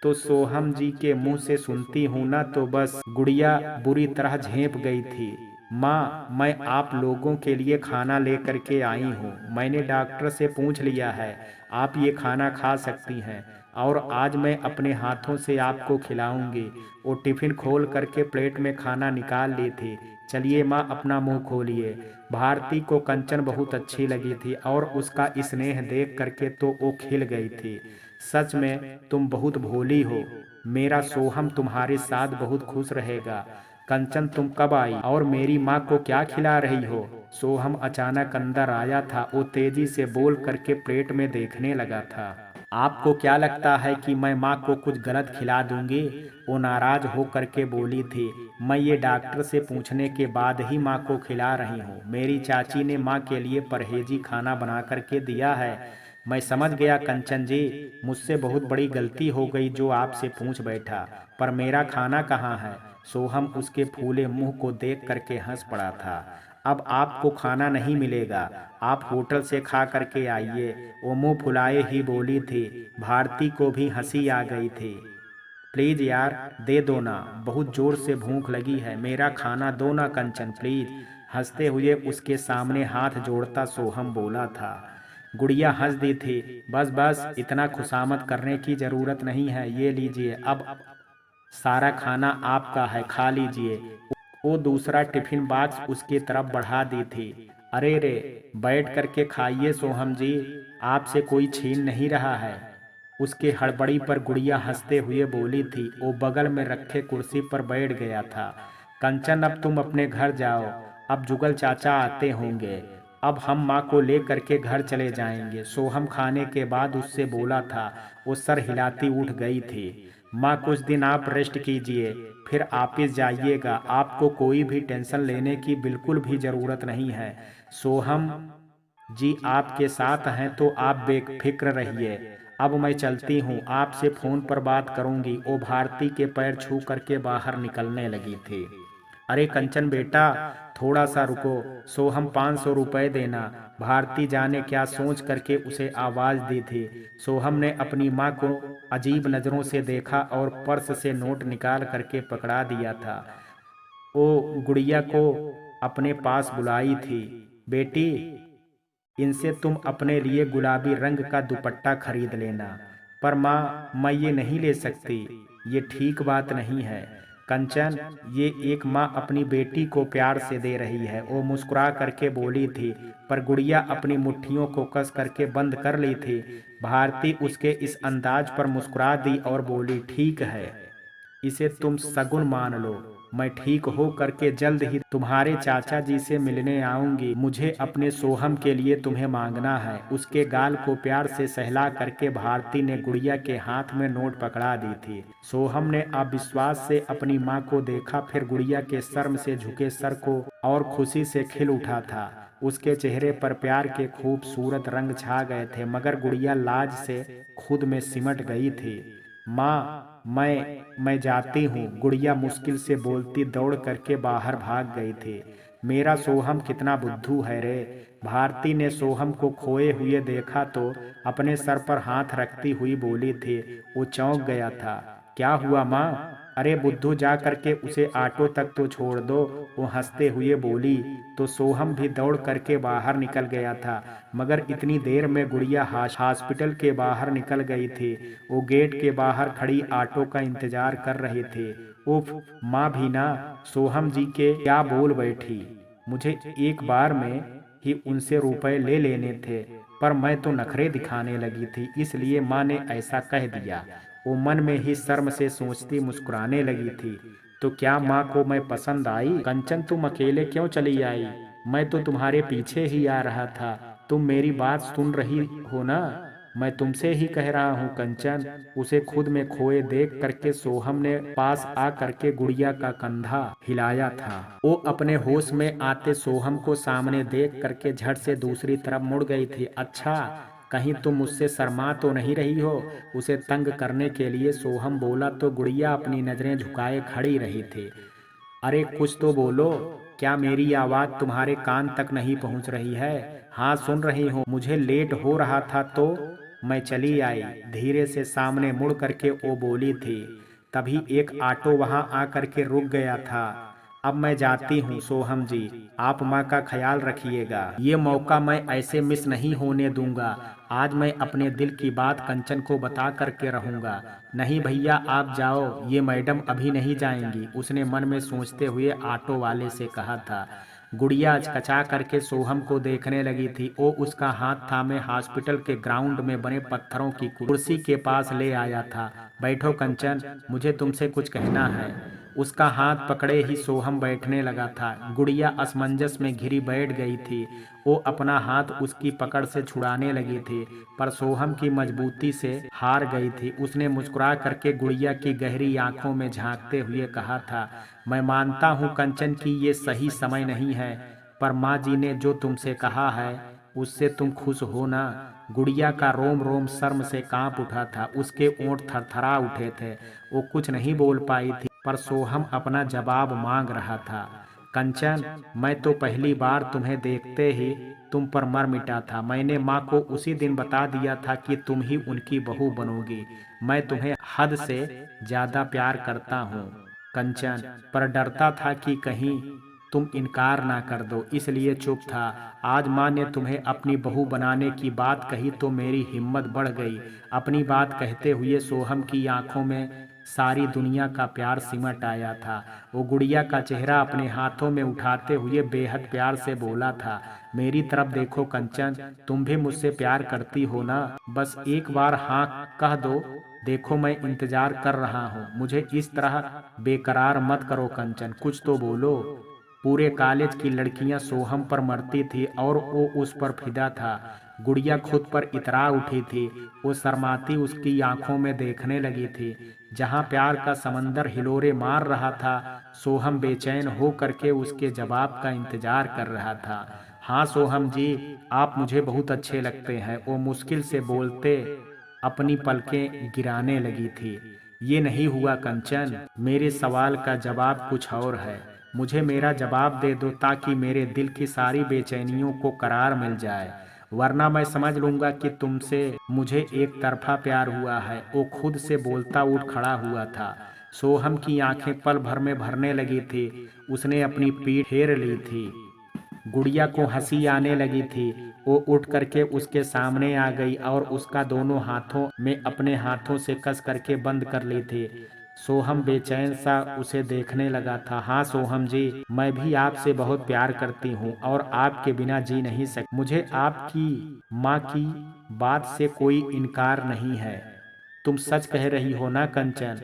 तो सोहम जी के मुंह से सुनती हूँ ना तो बस। गुड़िया बुरी तरह झेंप गई थी। माँ, मैं आप लोगों के लिए खाना लेकर के आई हूँ। मैंने डॉक्टर से पूछ लिया है, आप ये खाना खा सकती हैं और आज मैं अपने हाथों से आपको खिलाऊंगी। वो टिफिन खोल करके प्लेट में खाना निकाल ली थी। चलिए माँ, अपना मुंह खोलिए। भारती को कंचन बहुत अच्छी लगी थी और उसका स्नेह देख करके तो वो खिल गई थी। सच में तुम बहुत भोली हो, मेरा सोहम तुम्हारे साथ बहुत खुश रहेगा। कंचन, तुम कब आई और मेरी माँ को क्या खिला रही हो? सोहम अचानक अंदर आया था। वो तेजी से बोल करके प्लेट में देखने लगा था। आपको क्या लगता है कि मैं माँ को कुछ गलत खिला दूंगी? वो नाराज हो करके बोली थी। मैं ये डॉक्टर से पूछने के बाद ही माँ को खिला रही हूँ। मेरी चाची ने माँ के लिए परहेजी खाना बना करके दिया है। मैं समझ गया कंचन जी, मुझसे बहुत बड़ी गलती हो गई जो आपसे पूछ बैठा, पर मेरा खाना कहाँ है? सोहम उसके फूले मुंह को देख करके हंस पड़ा था। अब आपको खाना नहीं मिलेगा, आप होटल से खा करके आइए। वो मुंह फुलाए ही बोली थी। भारती को भी हंसी आ गई थी। प्लीज यार, दे दो ना, बहुत जोर से भूख लगी है, मेरा खाना दो ना कंचन प्लीज। हंसते हुए उसके सामने हाथ जोड़ता सोहम बोला था। गुड़िया हंस दी थी। बस बस, इतना खुशामद करने की जरूरत नहीं है, ये लीजिए, अब सारा खाना आपका है, खा लीजिए। वो दूसरा टिफिन बॉक्स उसकी तरफ बढ़ा दी थी। अरे रे, बैठ करके खाइए सोहम जी, आपसे कोई छीन नहीं रहा है। उसके हड़बड़ी पर गुड़िया हंसते हुए बोली थी। वो बगल में रखे कुर्सी पर बैठ गया था। कंचन, अब तुम अपने घर जाओ, अब जुगल चाचा आते होंगे, अब हम माँ को ले करके घर चले जाएंगे। सोहम खाने के बाद उससे बोला था। वो सर हिलाती उठ गई थी। माँ, कुछ दिन आप रेस्ट कीजिए, फिर ऑफिस जाइएगा, आपको कोई भी टेंशन लेने की बिल्कुल भी ज़रूरत नहीं है। सोहम जी आपके साथ हैं तो आप बेफिक्र रहिए। अब मैं चलती हूँ, आपसे फोन पर बात करूंगी। वो भारती के पैर छू करके बाहर निकलने लगी थी। अरे कंचन बेटा, थोड़ा सा रुको, सोहम 500 रुपए देना। भारती जाने क्या सोच करके उसे आवाज दी थी। सोहम ने अपनी माँ को अजीब नजरों से देखा और पर्स से नोट निकाल करके पकड़ा दिया था। वो गुड़िया को अपने पास बुलाई थी। बेटी, इनसे तुम अपने लिए गुलाबी रंग का दुपट्टा खरीद लेना। पर माँ, मैं ये नहीं ले सकती, ये ठीक बात नहीं है। कंचन, ये एक माँ अपनी बेटी को प्यार से दे रही है, वो मुस्कुरा करके बोली थी। पर गुड़िया अपनी मुट्ठियों को कस करके बंद कर ली थी। भारती उसके इस अंदाज पर मुस्कुरा दी और बोली, ठीक है, इसे तुम सगुन मान लो। मैं ठीक हो करके जल्द ही तुम्हारे चाचा जी से मिलने आऊंगी। मुझे अपने सोहम के लिए तुम्हें मांगना है। उसके गाल को प्यार से सहला करके भारती ने गुड़िया के हाथ में नोट पकड़ा दी थी। सोहम ने अविश्वास से अपनी माँ को देखा, फिर गुड़िया के शर्म से झुके सर को और खुशी से खिल उठा था। उसके चेहरे पर प्यार के खूबसूरत रंग छा गए थे, मगर गुड़िया लाज से खुद में सिमट गई थी। माँ, मैं जाती हूँ, गुड़िया मुश्किल से बोलती दौड़ करके बाहर भाग गई थी। मेरा सोहम कितना बुद्धू है रे। भारती ने सोहम को खोए हुए देखा तो अपने सर पर हाथ रखती हुई बोली थी। वो चौंक गया था। क्या हुआ माँ? अरे बुद्धू, जा करके उसे ऑटो तक तो छोड़ दो, वो हंसते हुए बोली। तो सोहम भी दौड़ करके बाहर निकल गया था, मगर इतनी देर में गुड़िया हॉस्पिटल के बाहर निकल गई थी। वो गेट के बाहर खड़ी ऑटो का इंतजार कर रही थी। उफ, माँ भी ना सोहम जी के क्या बोल बैठी। मुझे एक बार में ही उनसे रुपए ले लेने थे, पर मैं तो नखरे दिखाने लगी थी, इसलिए माँ ने ऐसा कह दिया। वो मन में ही शर्म से सोचती मुस्कुराने लगी थी। तो क्या माँ को मैं पसंद आई? कंचन, तुम अकेले क्यों चली आई? मैं तो तुम्हारे पीछे ही आ रहा था। तुम मेरी बात सुन रही हो ना? मैं तुमसे ही कह रहा हूँ कंचन। उसे खुद में खोए देख करके सोहम ने पास आ करके गुड़िया का कंधा हिलाया था। वो अपने होश में आते सोहम को सामने देख करके झट से दूसरी तरफ मुड़ गई थी। अच्छा, कहीं तुम मुझसे शर्मा तो नहीं रही हो? उसे तंग करने के लिए सोहम बोला तो गुड़िया अपनी नजरें झुकाए खड़ी रही थी। अरे कुछ तो बोलो, क्या मेरी आवाज तुम्हारे कान तक नहीं पहुंच रही है? हाँ, सुन रही हूँ। मुझे लेट हो रहा था तो मैं चली आई, धीरे से सामने मुड़ करके वो बोली थी। तभी एक ऑटो वहां आकर के रुक गया था। अब मैं जाती हूँ सोहम जी, आप माँ का ख्याल रखिएगा। ये मौका मैं ऐसे मिस नहीं होने दूंगा। आज मैं अपने दिल की बात कंचन को बता करके रहूंगा। नहीं भैया, आप जाओ, ये मैडम अभी नहीं जाएंगी, उसने मन में सोचते हुए ऑटो वाले से कहा था। गुड़िया अचकचा करके सोहम को देखने लगी थी। वो उसका हाथ थामे हॉस्पिटल के ग्राउंड में बने पत्थरों की कुर्सी के पास ले आया था। बैठो कंचन, मुझे तुमसे कुछ कहना है। उसका हाथ पकड़े ही सोहम बैठने लगा था। गुड़िया असमंजस में घिरी बैठ गई थी। वो अपना हाथ उसकी पकड़ से छुड़ाने लगी थी, पर सोहम की मजबूती से हार गई थी। उसने मुस्कुरा करके गुड़िया की गहरी आंखों में झांकते हुए कहा था, मैं मानता हूँ कंचन कि ये सही समय नहीं है, पर माँ जी ने जो तुमसे कहा है उससे तुम खुश हो ना? गुड़िया का रोम रोम शर्म से कांप उठा था, उसके ओंठ थरथरा उठे थे। वो कुछ नहीं बोल पाई थी, पर सोहम अपना जवाब मांग रहा था। कंचन, मैं तो पहली बार तुम्हें देखते ही तुम पर मर मिटा था। मैंने माँ को उसी दिन बता दिया था कि तुम ही उनकी बहू बनोगी। मैं तुम्हें हद से ज्यादा प्यार करता हूँ कंचन, पर डरता था कि कहीं तुम इनकार ना कर दो, इसलिए चुप था। आज माँ ने तुम्हें अपनी बहू बनाने की बात कही तो मेरी हिम्मत बढ़ गई। अपनी बात कहते हुए सोहम की आंखों में सारी दुनिया का प्यार सिमट आया था। वो गुड़िया का चेहरा अपने हाथों में उठाते हुए बेहद प्यार से बोला था, मेरी तरफ देखो कंचन, तुम भी मुझसे प्यार करती हो ना? बस एक बार हाँ कह दो। देखो मैं इंतजार कर रहा हूँ। मुझे इस तरह बेकरार मत करो कंचन, कुछ तो बोलो। पूरे कॉलेज की लड़कियां सोहम पर मरती थी और वो उस पर फिदा था। गुड़िया खुद पर इतरा उठी थी। वो शर्माती उसकी आंखों में देखने लगी थी। जहां प्यार का समंदर हिलोरे मार रहा था, सोहम बेचैन हो करके उसके जवाब का इंतजार कर रहा था। हाँ सोहम जी, आप मुझे बहुत अच्छे लगते हैं, वो मुश्किल से बोलते अपनी पलकें गिराने लगी थी। ये नहीं हुआ कंचन, मेरे सवाल का जवाब कुछ और है। मुझे मेरा जवाब दे दो ताकि मेरे दिल की सारी बेचैनियों को करार मिल जाए, वरना मैं समझ लूंगा कि तुमसे मुझे एक तरफा प्यार हुआ है। वो खुद से बोलता उठ खड़ा हुआ था। सोहम की आंखें पल भर में भरने लगी थी। उसने अपनी पीठ फेर ली थी। गुड़िया को हंसी आने लगी थी। वो उठ करके उसके सामने आ गई और उसका दोनों हाथों में अपने हाथों से कस करके बंद कर ली थी। सोहम बेचैन सा उसे देखने लगा था। हाँ सोहम जी, मैं भी आपसे बहुत प्यार करती हूँ और आपके बिना जी नहीं सकती। मुझे आपकी माँ की बात से कोई इनकार नहीं है। तुम सच कह रही हो ना कंचन?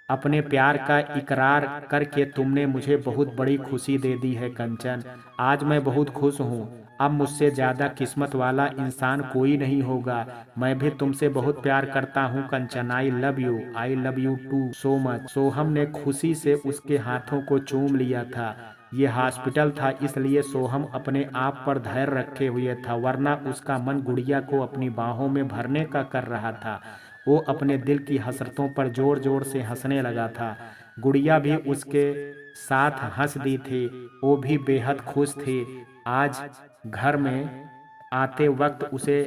अपने प्यार का इकरार करके तुमने मुझे बहुत बड़ी खुशी दे दी है कंचन। आज मैं बहुत खुश हूँ। अब मुझसे ज़्यादा किस्मत वाला इंसान कोई नहीं होगा। मैं भी तुमसे बहुत प्यार करता हूँ Kanchan. I love you too so much. Soham ने खुशी से उसके हाथों को चूम लिया था। ये हॉस्पिटल था, इसलिए सोहम अपने आप पर धैर्य रखे हुए था, वरना उसका मन गुड़िया को अपनी बाहों में भरने का कर रहा था। वो अपने दिल की हसरतों पर जोर जोर से हंसने लगा था। गुड़िया भी उसके साथ हंस दी थी। वो भी बेहद खुश थी। आज घर में आते वक्त उसे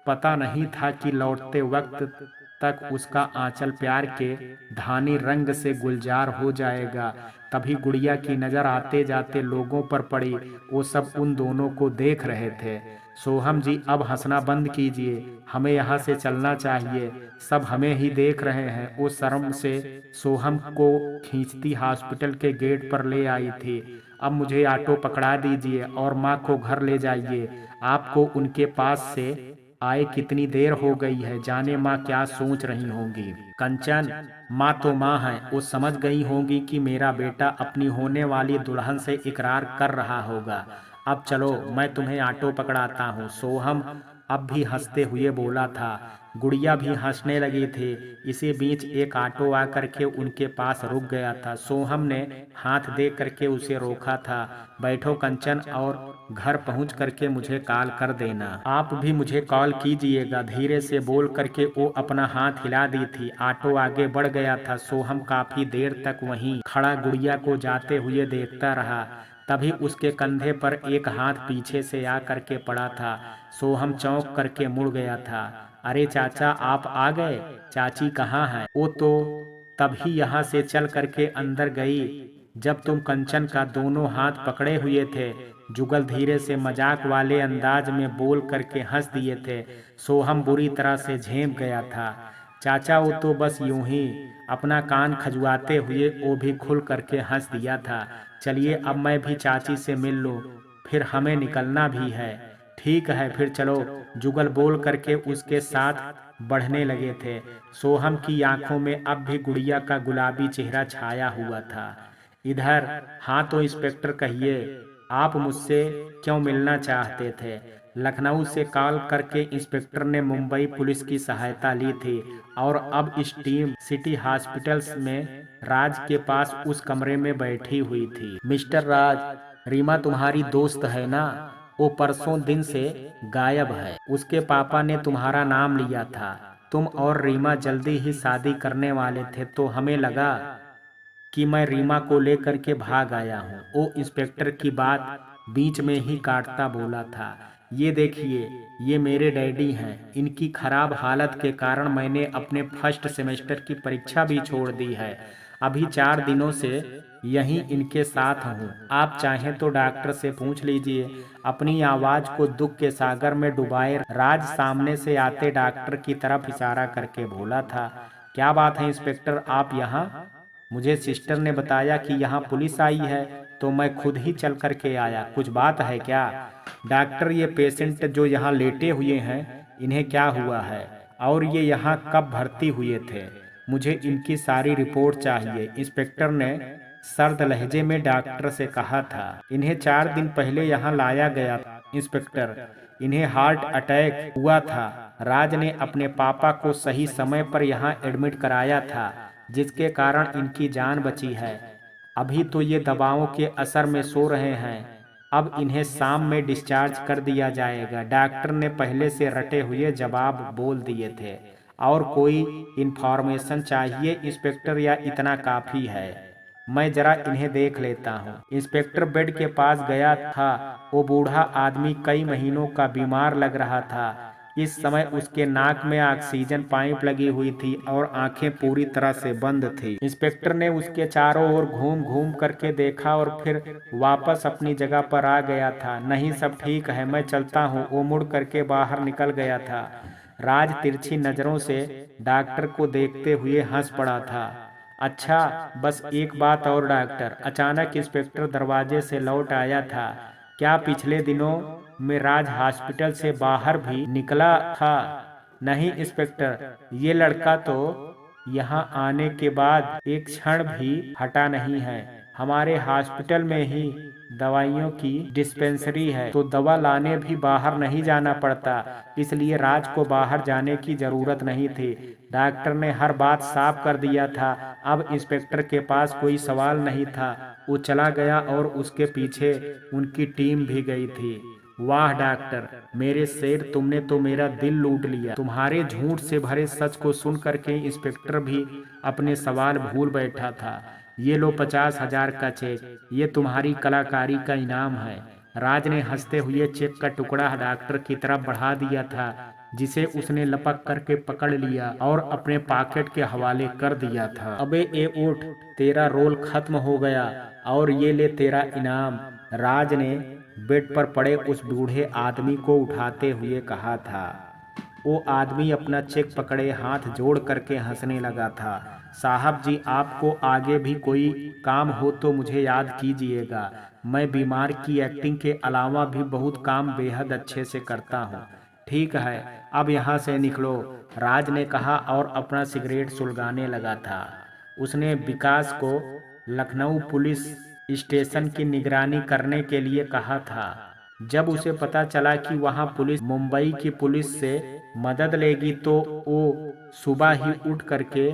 पता नहीं था कि लौटते वक्त तक उसका आंचल प्यार के धानी रंग से गुलजार हो जाएगा। तभी गुड़िया की नजर आते जाते लोगों पर पड़ी। वो सब उन दोनों को देख रहे थे। सोहम जी, अब हंसना बंद कीजिए, हमें यहाँ से चलना चाहिए। सब हमें ही देख रहे हैं। वो शर्म से सोहम को खींचती हॉस्पिटल के गेट पर ले आई थी। अब मुझे ऑटो पकड़ा दीजिए और माँ को घर ले जाइए। आपको उनके पास से आए कितनी देर हो गई है, जाने माँ क्या सोच रही होंगी। कंचन, माँ तो माँ है, वो समझ गई होंगी कि मेरा बेटा अपनी होने वाली दुल्हन से इकरार कर रहा होगा। अब चलो, मैं तुम्हें ऑटो पकड़ाता हूँ। सोहम अब भी हंसते हुए बोला था। गुड़िया भी हंसने लगी थी। इसी बीच एक ऑटो आकर के उनके पास रुक गया था। सोहम ने हाथ दे करके उसे रोका था। बैठो कंचन और घर पहुंच करके मुझे कॉल कर देना। आप भी मुझे कॉल कीजिएगा, धीरे से बोल करके वो अपना हाथ हिला दी थी। ऑटो आगे बढ़ गया था। सोहम काफी देर तक वहीं खड़ा गुड़िया को जाते हुए देखता रहा। तभी उसके कंधे पर एक हाथ पीछे से आ करके पड़ा था। सोहम चौंक करके मुड़ गया था। अरे चाचा, आप आ गए। चाची कहाँ है? वो तो तभी यहाँ से चल करके अंदर गई जब तुम कंचन का दोनों हाथ पकड़े हुए थे। जुगल धीरे से मजाक वाले अंदाज में बोल करके हंस दिए थे। सोहम बुरी तरह से झेप गया था। चाचा, वो तो बस यूं ही अपना कान खजुआते हुए वो भी खुल करके हंस दिया था। चलिए, अब मैं भी चाची से मिल लूं, फिर हमें निकलना भी है। ठीक है, फिर चलो, जुगल बोल करके उसके साथ बढ़ने लगे थे। सोहम की आंखों में अब भी गुड़िया का गुलाबी चेहरा छाया हुआ था। इधर, हाँ तो इंस्पेक्टर कहिए, आप मुझसे क्यों मिलना चाहते थे? लखनऊ से कॉल करके इंस्पेक्टर ने मुंबई पुलिस की सहायता ली थी और अब इस टीम सिटी हॉस्पिटल्स में राज के पास उस कमरे में बैठी हुई थी। मिस्टर राज, रीमा तुम्हारी दोस्त है ना? वो परसों दिन से गायब है। उसके पापा ने तुम्हारा नाम लिया था। तुम और रीमा जल्दी ही शादी करने वाले थे, तो हमें लगा कि मैं रीमा को लेकर के भाग आया हूँ। वो इंस्पेक्टर की बात बीच में ही काटता बोला था। ये देखिए, ये मेरे डैडी हैं। इनकी खराब हालत के कारण मैंने अपने फर्स्ट सेमेस्टर की परीक्षा भी छोड़ दी है। अभी 4 दिनों से यहीं इनके साथ हूँ। आप चाहें तो डॉक्टर से पूछ लीजिए। अपनी आवाज को दुख के सागर में डुबाए राज सामने से आते डॉक्टर की तरफ इशारा करके बोला था। क्या बात है इंस्पेक्टर, आप यहाँ? मुझे सिस्टर ने बताया कि यहाँ पुलिस आई है, तो मैं खुद ही चल करके आया। कुछ बात है क्या? डॉक्टर, ये पेशेंट जो यहाँ लेटे हुए हैं, इन्हें क्या हुआ है और ये यहाँ कब भर्ती हुए थे? मुझे इनकी सारी रिपोर्ट चाहिए, इंस्पेक्टर ने सर्द लहजे में डॉक्टर से कहा था। इन्हें 4 दिन पहले यहाँ लाया गया था इंस्पेक्टर। इन्हें हार्ट अटैक हुआ था। राज ने अपने पापा को सही समय पर यहाँ एडमिट कराया था, जिसके कारण इनकी जान बची है। अभी तो ये दवाओं के असर में सो रहे हैं। अब इन्हें शाम में डिस्चार्ज कर दिया जाएगा। डॉक्टर ने पहले से रटे हुए जवाब बोल दिए थे। और कोई इन्फॉर्मेशन चाहिए इंस्पेक्टर, या इतना काफ़ी है? मैं जरा इन्हें देख लेता हूँ। इंस्पेक्टर बेड के पास गया था। वो बूढ़ा आदमी कई महीनों का बीमार लग रहा था। इस समय उसके नाक में ऑक्सीजन पाइप लगी हुई थी और आंखें पूरी तरह से बंद थी। इंस्पेक्टर ने उसके चारों ओर घूम घूम करके देखा और फिर वापस अपनी जगह पर आ गया था। नहीं, सब ठीक है, मैं चलता हूँ। वो मुड़ करके बाहर निकल गया था। राज तिरछी नजरों से डॉक्टर को देखते हुए हंस पड़ा था। अच्छा, बस एक बात और डॉक्टर। अचानक इंस्पेक्टर दरवाजे से लौट आया था। क्या पिछले दिनों में राज हॉस्पिटल से बाहर भी निकला था? नहीं इंस्पेक्टर, ये लड़का तो यहाँ आने के बाद एक क्षण भी हटा नहीं है। हमारे हॉस्पिटल में ही दवाइयों की डिस्पेंसरी है, तो दवा लाने भी बाहर नहीं जाना पड़ता, इसलिए राज को बाहर जाने की जरूरत नहीं थी। डॉक्टर ने हर बात साफ कर दिया था। अब इंस्पेक्टर के पास कोई सवाल नहीं था। वो चला गया और उसके पीछे उनकी टीम भी गई थी। वाह डॉक्टर, मेरे शेर, तुमने तो मेरा दिल लूट लिया। तुम्हारे झूठ से भरे सच को सुन करके इंस्पेक्टर भी अपने सवाल भूल बैठा था। ये लो 50,000 का चेक, ये तुम्हारी कलाकारी का इनाम है। राज ने हंसते हुए चेक का टुकड़ा डॉक्टर की तरफ बढ़ा दिया था, जिसे उसने लपक करके पकड़ लिया और अपने पॉकेट के हवाले कर दिया था। अबे ए उठ, तेरा रोल खत्म हो गया और ये ले तेरा इनाम। राज ने बेड पर पड़े उस बूढ़े आदमी को उठाते हुए कहा था। वो आदमी अपना चेक पकड़े हाथ जोड़ करके हंसने लगा था। साहब जी, आपको आगे भी कोई काम हो तो मुझे याद कीजिएगा। मैं बीमार की एक्टिंग के अलावा भी बहुत काम बेहद अच्छे से करता हूँ। ठीक है, अब यहाँ से निकलो, राज ने कहा और अपना सिगरेट सुलगाने लगा था। उसने विकास को लखनऊ पुलिस स्टेशन की निगरानी करने के लिए कहा था। जब उसे पता चला कि वहाँ पुलिस मुंबई की पुलिस से मदद लेगी, तो वो सुबह ही उठ करके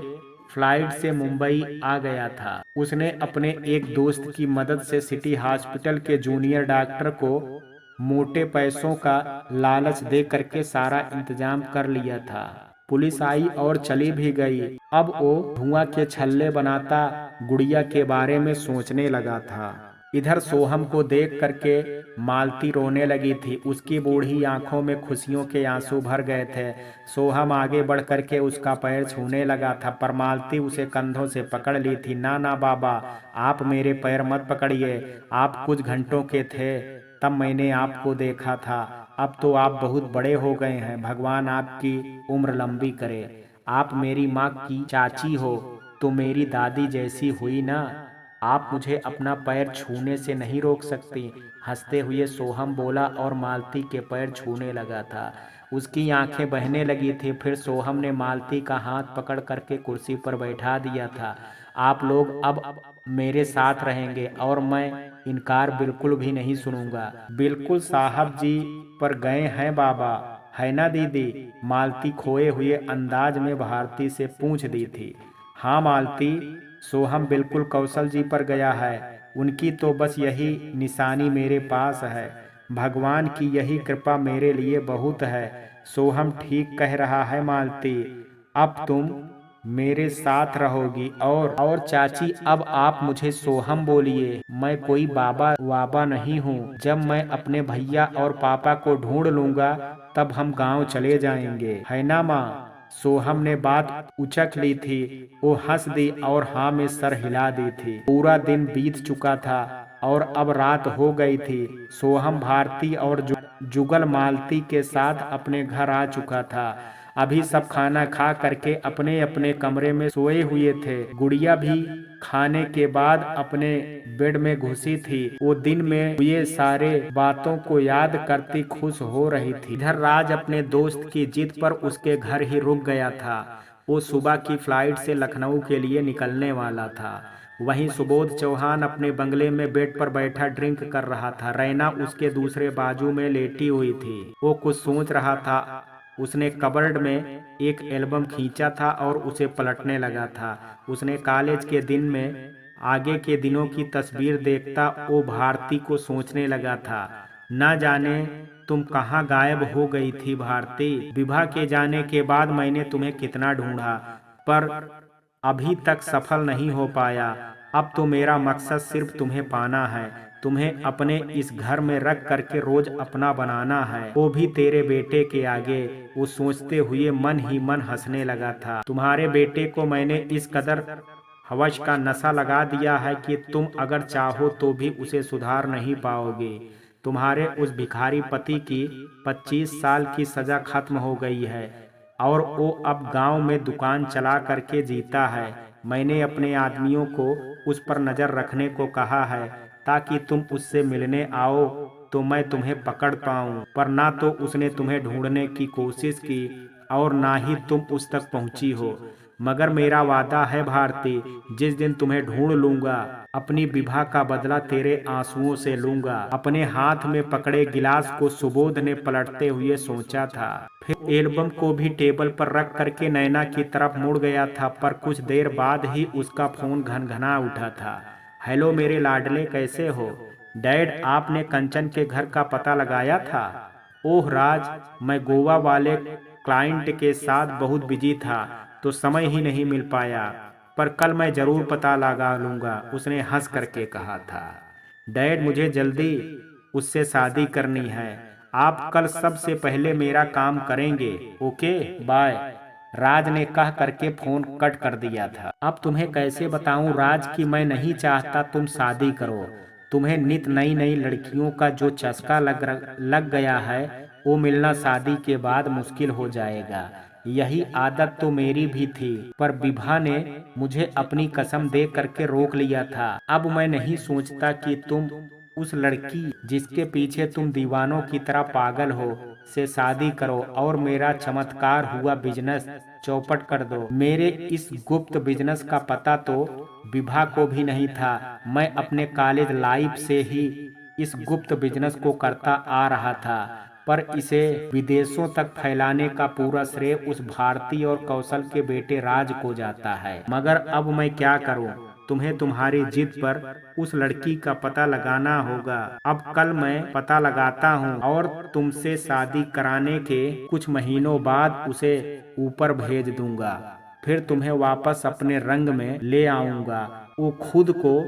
फ्लाइट से मुंबई आ गया था। उसने अपने एक दोस्त की मदद से सिटी हॉस्पिटल के जूनियर डॉक्टर को मोटे पैसों का लालच दे करके सारा इंतजाम कर लिया था। पुलिस आई और चली भी गई। अब वो धुआं के छल्ले बनाता गुड़िया के बारे में सोचने लगा था। इधर सोहम को देख करके मालती रोने लगी थी। उसकी बूढ़ी आंखों में खुशियों के आंसू भर गए थे। सोहम आगे बढ़ करके उसका पैर छूने लगा था, पर मालती उसे कंधों से पकड़ ली थी। ना ना बाबा, आप मेरे पैर मत पकड़िए। आप कुछ घंटों के थे तब मैंने आपको देखा था। अब तो आप बहुत बड़े हो गए हैं। भगवान आपकी उम्र लंबी करे। आप मेरी माँ की चाची हो तो मेरी दादी जैसी हुई ना। आप मुझे अपना पैर छूने से नहीं रोक सकती। हंसते हुए सोहम बोला और मालती के पैर छूने लगा था। उसकी आंखें बहने लगी थी। फिर सोहम ने मालती का हाथ पकड़ करके कुर्सी पर बैठा दिया था। आप लोग अब मेरे साथ रहेंगे और मैं इनकार बिल्कुल भी नहीं सुनूंगा। बिल्कुल साहब जी, पर गए हैं बाबा, है ना दीदी? मालती खोए हुए अंदाज में भारती से पूछ दी थी। हाँ मालती, सोहम बिल्कुल कौशल जी पर गया है। उनकी तो बस यही निशानी मेरे पास है। भगवान की यही कृपा मेरे लिए बहुत है। सोहम ठीक कह रहा है मालती, अब तुम मेरे साथ रहोगी। और चाची, अब आप मुझे सोहम बोलिए, मैं कोई बाबा वाबा नहीं हूँ। जब मैं अपने भैया और पापा को ढूंढ लूंगा तब हम गांव चले जाएंगे, है ना माँ? सोहम ने बात उचक ली थी। वो हंस दी और हाँ में सर हिला दी थी। पूरा दिन बीत चुका था और अब रात हो गई थी। सोहम भारती और जुगल मालती के साथ अपने घर आ चुका था। अभी सब खाना खा करके अपने अपने कमरे में सोए हुए थे। गुड़िया भी खाने के बाद अपने बेड में घुसी थी। वो दिन में हुए सारे बातों को याद करती खुश हो रही थी। इधर राज अपने दोस्त की जिद पर उसके घर ही रुक गया था। वो सुबह की फ्लाइट से लखनऊ के लिए निकलने वाला था। वहीं सुबोध चौहान अपने बंगले में बेड पर बैठा ड्रिंक कर रहा था। रैना उसके दूसरे बाजू में लेटी हुई थी। वो कुछ सोच रहा था। उसने कबर्ड में एक एल्बम खींचा था और उसे पलटने लगा था। उसने कॉलेज के दिन में आगे के दिनों की तस्वीर देखता वो भारती को सोचने लगा था। ना जाने तुम कहाँ गायब हो गई थी भारती। विभा के जाने के बाद मैंने तुम्हें कितना ढूंढा, पर अभी तक सफल नहीं हो पाया। अब तो मेरा मकसद सिर्फ तुम्हें पाना है, तुम्हें अपने इस घर में रख करके रोज अपना बनाना है, वो भी तेरे बेटे के आगे। वो सोचते हुए मन ही मन हंसने लगा था। तुम्हारे बेटे को मैंने इस कदर हवस का नशा लगा दिया है कि तुम अगर चाहो तो भी उसे सुधार नहीं पाओगे। तुम्हारे उस भिखारी पति की 25 साल की सजा खत्म हो गई है और वो अब गांव में दुकान चला करके जीता है। मैंने अपने आदमियों को उस पर नजर रखने को कहा है ताकि तुम उससे मिलने आओ तो मैं तुम्हें पकड़ पाऊं, पर ना तो उसने तुम्हें ढूंढने की कोशिश की और ना ही तुम उस तक पहुंची हो। मगर मेरा वादा है भारती, जिस दिन तुम्हें ढूंढ लूंगा अपनी विभा का बदला तेरे आंसुओं से लूंगा। अपने हाथ में पकड़े गिलास को सुबोध ने पलटते हुए सोचा था, फिर एल्बम को भी टेबल पर रख करके नैना की तरफ मुड़ गया था, पर कुछ देर बाद ही उसका फोन घनघना उठा था। हेलो मेरे लाडले, कैसे हो? डैड, आपने कंचन के घर का पता लगाया था? ओह राज, मैं गोवा वाले क्लाइंट के साथ बहुत बिजी था तो समय ही नहीं मिल पाया, पर कल मैं जरूर पता लगा लूंगा, उसने हंस करके कहा था। डैड, मुझे जल्दी उससे शादी करनी है। आप कल सबसे पहले मेरा काम करेंगे। Okay bye. राज ने कह करके फोन कट कर दिया था। अब तुम्हें कैसे बताऊं राज कि मैं नहीं चाहता तुम शादी करो। तुम्हें नित नई नई लड़कियों का जो चस्का लग गया है वो मिलना शादी के बाद मुश्किल हो जाएगा। यही आदत तो मेरी भी थी, पर विभा ने मुझे अपनी कसम दे करके रोक लिया था। अब मैं नहीं सोचता कि तुम उस लड़की जिसके पीछे तुम दीवानों की तरह पागल हो से शादी करो और मेरा चमत्कार हुआ बिजनेस चौपट कर दो। मेरे इस गुप्त बिजनेस का पता तो विभा को भी नहीं था। मैं अपने कॉलेज लाइफ से ही इस गुप्त बिजनेस को करता आ रहा था, पर इसे विदेशों तक फैलाने का पूरा श्रेय उस भारती और कौशल के बेटे राज को जाता है। मगर अब मैं क्या करूं? तुम्हें तुम्हारी जिद पर उस लड़की का पता लगाना होगा। अब कल मैं पता लगाता हूं और तुमसे शादी कराने के कुछ महीनों बाद उसे ऊपर भेज दूंगा। फिर तुम्हें वापस अपने रंग में ले आऊंगा। वो खुद को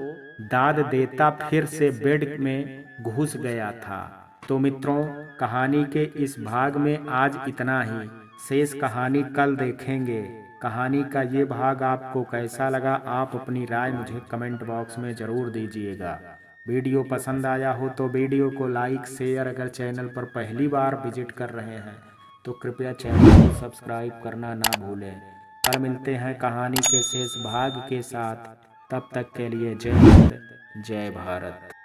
दाद देता फिर से बेड में घुस गया था। तो मित्रों, कहानी के इस भाग में आज इतना ही। शेष कहानी कल देखेंगे। कहानी का ये भाग आपको कैसा लगा, आप अपनी राय मुझे कमेंट बॉक्स में ज़रूर दीजिएगा। वीडियो पसंद आया हो तो वीडियो को लाइक शेयर, अगर चैनल पर पहली बार विजिट कर रहे हैं तो कृपया चैनल को सब्सक्राइब करना ना भूलें। कल मिलते हैं कहानी के शेष भाग के साथ। तब तक के लिए जय हिंद, जय भारत।